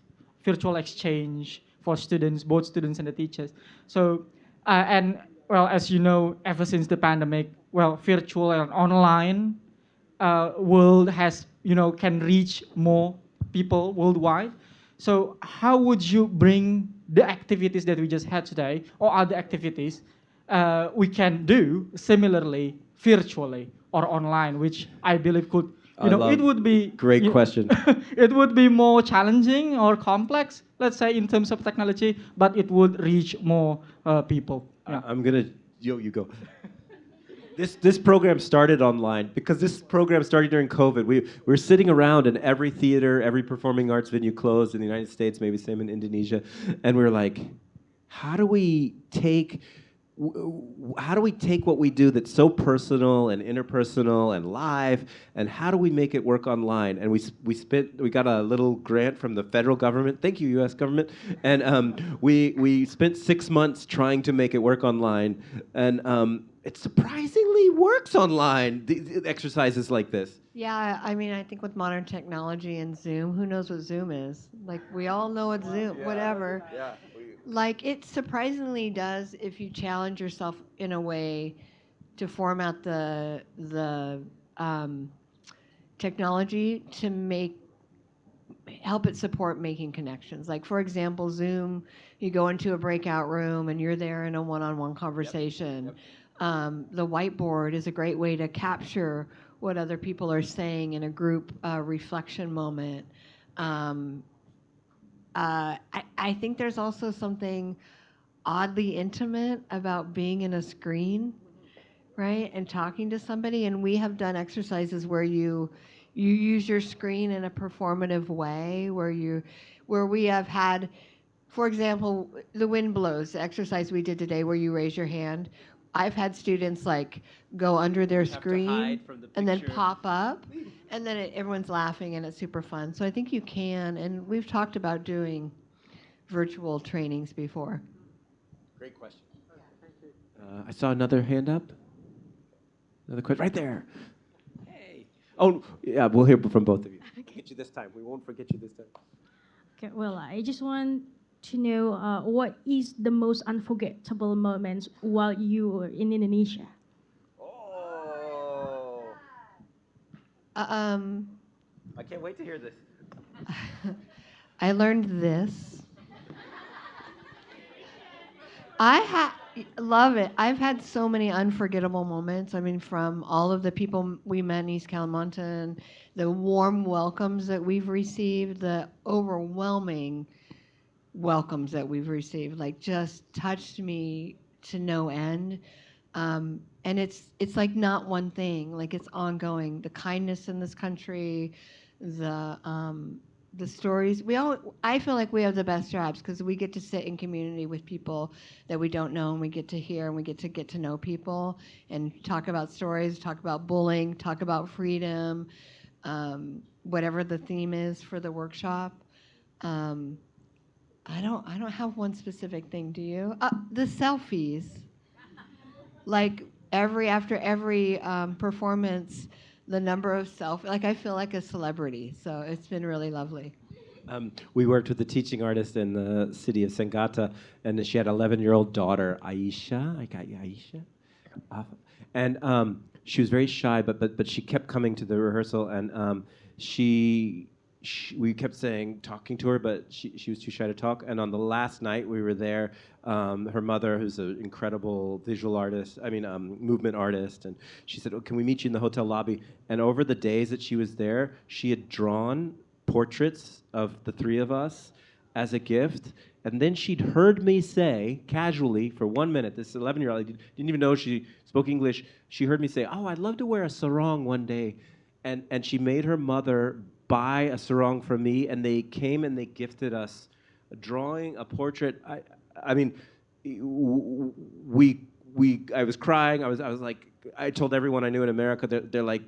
virtual exchange for students, both students and the teachers. So, as you know, ever since the pandemic, virtual and online world can reach more people worldwide. So how would you bring the activities that we just had today or other activities we can do similarly virtually or online, which I believe could, it would be... Great question. It would be more challenging or complex, let's say, in terms of technology, but it would reach more people. Yeah. You go. This program started online because this program started during COVID. We were sitting around and every theater, every performing arts venue closed in the United States, maybe same in Indonesia, and we were like, how do we take what we do that's so personal and interpersonal and live, and how do we make it work online? And we got a little grant from the federal government. Thank you, U.S. government. And we spent 6 months trying to make it work online, and it surprisingly works online. The exercises like this. Yeah, I mean, I think with modern technology and Zoom, who knows what Zoom is? Like, we all know what Zoom, whatever. Yeah. Like, it surprisingly does if you challenge yourself in a way to format the technology to help it support making connections. Like, for example, Zoom, you go into a breakout room and you're there in a one-on-one conversation. The whiteboard is a great way to capture what other people are saying in a group reflection moment. I think there's also something oddly intimate about being in a screen, right, and talking to somebody. And we have done exercises where you use your screen in a performative way, where we have had, for example, the wind blows, the exercise we did today where you raise your hand. I've had students like go under their screen and then pop up, and then everyone's laughing and it's super fun. So I think you can, and we've talked about doing virtual trainings before. Great question. I saw another hand up. Another question right there. Hey. Oh, yeah, we'll hear from both of you. We'll get you this time. We won't forget you this time. Okay, well, I just want to know what is the most unforgettable moments while you were in Indonesia? I can't wait to hear this. I learned this. Love it. I've had so many unforgettable moments. I mean, from all of the people we met in East Kalimantan, the warm welcomes that we've received, the overwhelming welcomes that we've received, like just touched me to no end. And it's like not one thing, like it's ongoing. The kindness in this country, the stories. I feel like we have the best jobs because we get to sit in community with people that we don't know, and we get to hear and we get to know people and talk about stories, talk about bullying, talk about freedom, whatever the theme is for the workshop. I don't have one specific thing. Do you? The selfies. Like after every performance, the number of like I feel like a celebrity. So it's been really lovely. We worked with a teaching artist in the city of Sengata, and she had an 11-year-old daughter, Aisha. I got you, Aisha. And she was very shy, but she kept coming to the rehearsal, and we kept talking to her, but she was too shy to talk. And on the last night we were there, her mother, who's an incredible visual artist, movement artist, and she said, "Oh, can we meet you in the hotel lobby?" And over the days that she was there, she had drawn portraits of the three of us as a gift. And then she'd heard me say, casually, for 1 minute, this 11-year-old, didn't even know she spoke English, she heard me say, "Oh, I'd love to wear a sarong one day." And she made her mother buy a sarong for me, and they came and they gifted us a drawing, a portrait. I was crying. I was like, I told everyone I knew in America, they're like,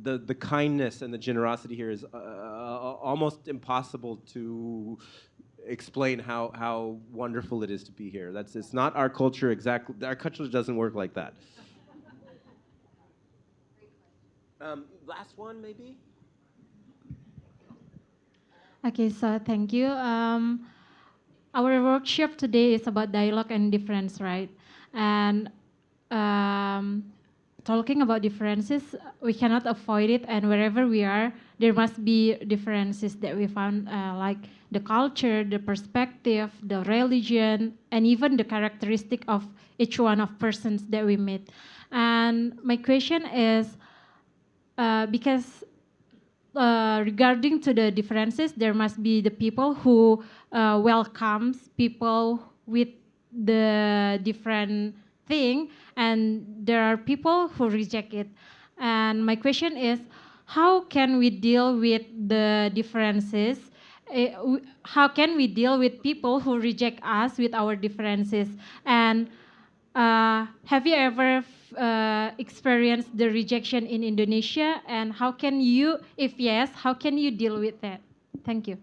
the kindness and the generosity here is almost impossible to explain how wonderful it is to be here. It's not our culture exactly. Our culture doesn't work like that. Last one, maybe? Okay, so thank you. Our workshop today is about dialogue and difference, right? And talking about differences, we cannot avoid it, and wherever we are, there must be differences that we found, like the culture, the perspective, the religion, and even the characteristic of each one of persons that we meet. And my question is, because regarding to the differences, there must be the people who welcomes people with the different thing, and there are people who reject it. And my question is, how can we deal with the differences? How can we deal with people who reject us with our differences? And have you ever experienced the rejection in Indonesia? And how can you, if yes, how can you deal with that? Thank you.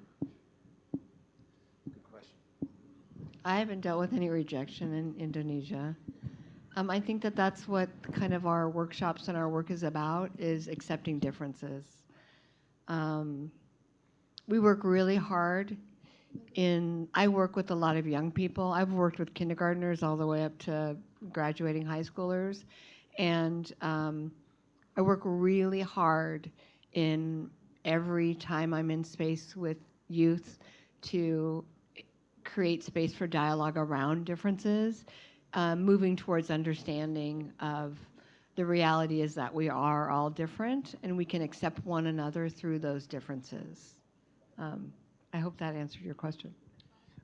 I haven't dealt with any rejection in Indonesia. I think that that's what kind of our workshops and our work is about, is accepting differences. We work really hard I work with a lot of young people. I've worked with kindergartners all the way up to graduating high schoolers. And I work really hard in every time I'm in space with youth to create space for dialogue around differences, moving towards understanding of the reality is that we are all different and we can accept one another through those differences. I hope that answered your question.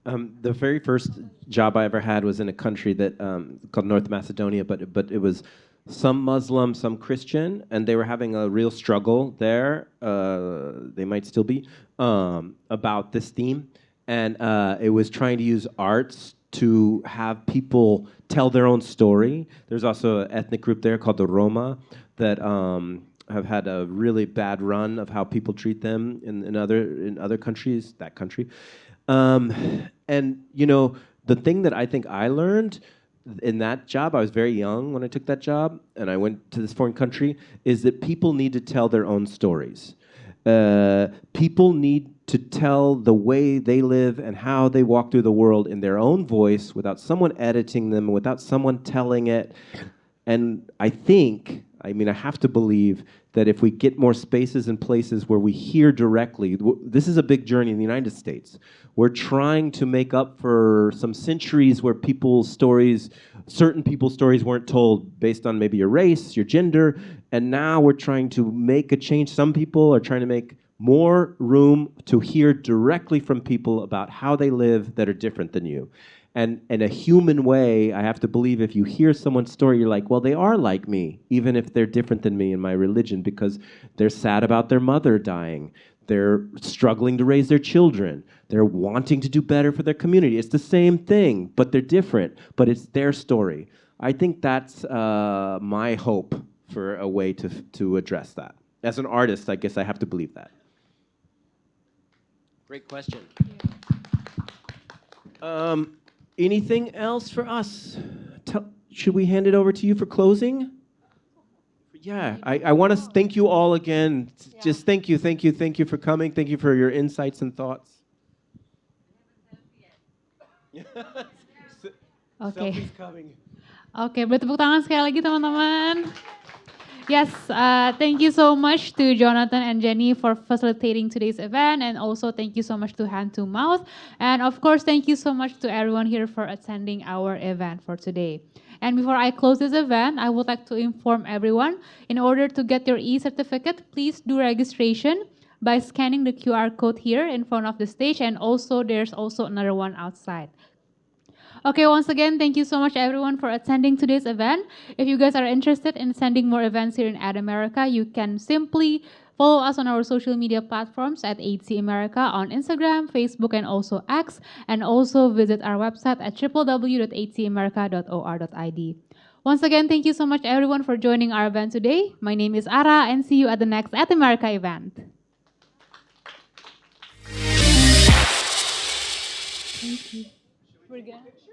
The very first job I ever had was in a country that called North Macedonia, but it was some Muslim, some Christian, and they were having a real struggle there. They might still be about this theme, and it was trying to use arts to have people tell their own story. There's also an ethnic group there called the Roma that have had a really bad run of how people treat them in other countries, that country. And, you know, the thing that I think I learned in that job, I was very young when I took that job, and I went to this foreign country, is that people need to tell their own stories. People need to tell the way they live and how they walk through the world in their own voice without someone editing them, without someone telling it. And I have to believe that if we get more spaces and places where we hear directly, this is a big journey in the United States. We're trying to make up for some centuries where certain people's stories weren't told based on maybe your race, your gender, and now we're trying to make a change. Some people are trying to make more room to hear directly from people about how they live that are different than you. And in a human way, I have to believe if you hear someone's story, you're like, well, they are like me, even if they're different than me in my religion, because they're sad about their mother dying. They're struggling to raise their children. They're wanting to do better for their community. It's the same thing, but they're different, but it's their story. I think that's my hope for a way to address that. As an artist, I guess I have to believe that. Great question. Anything else for us? Should we hand it over to you for closing? Yeah, I want to thank you all again. Just thank you for coming. Thank you for your insights and thoughts. Oke. Oke, beri tepuk tangan sekali lagi teman-teman. Yes, thank you so much to Jonathan and Jenni for facilitating today's event, and also thank you so much to Hand to Mouth, and of course thank you so much to everyone here for attending our event for today. And before I close this event, I would like to inform everyone, in order to get your e-certificate, please do registration by scanning the QR code here in front of the stage, and also there's also another one outside. Okay, once again, thank you so much everyone for attending today's event. If you guys are interested in sending more events here in Ad America, you can simply follow us on our social media platforms at ADC America on Instagram, Facebook, and also X, and also visit our website at www.adcamerica.or.id. Once again, thank you so much everyone for joining our event today. My name is Ara, and see you at the next Ad America event. Thank you. We're good. Sure.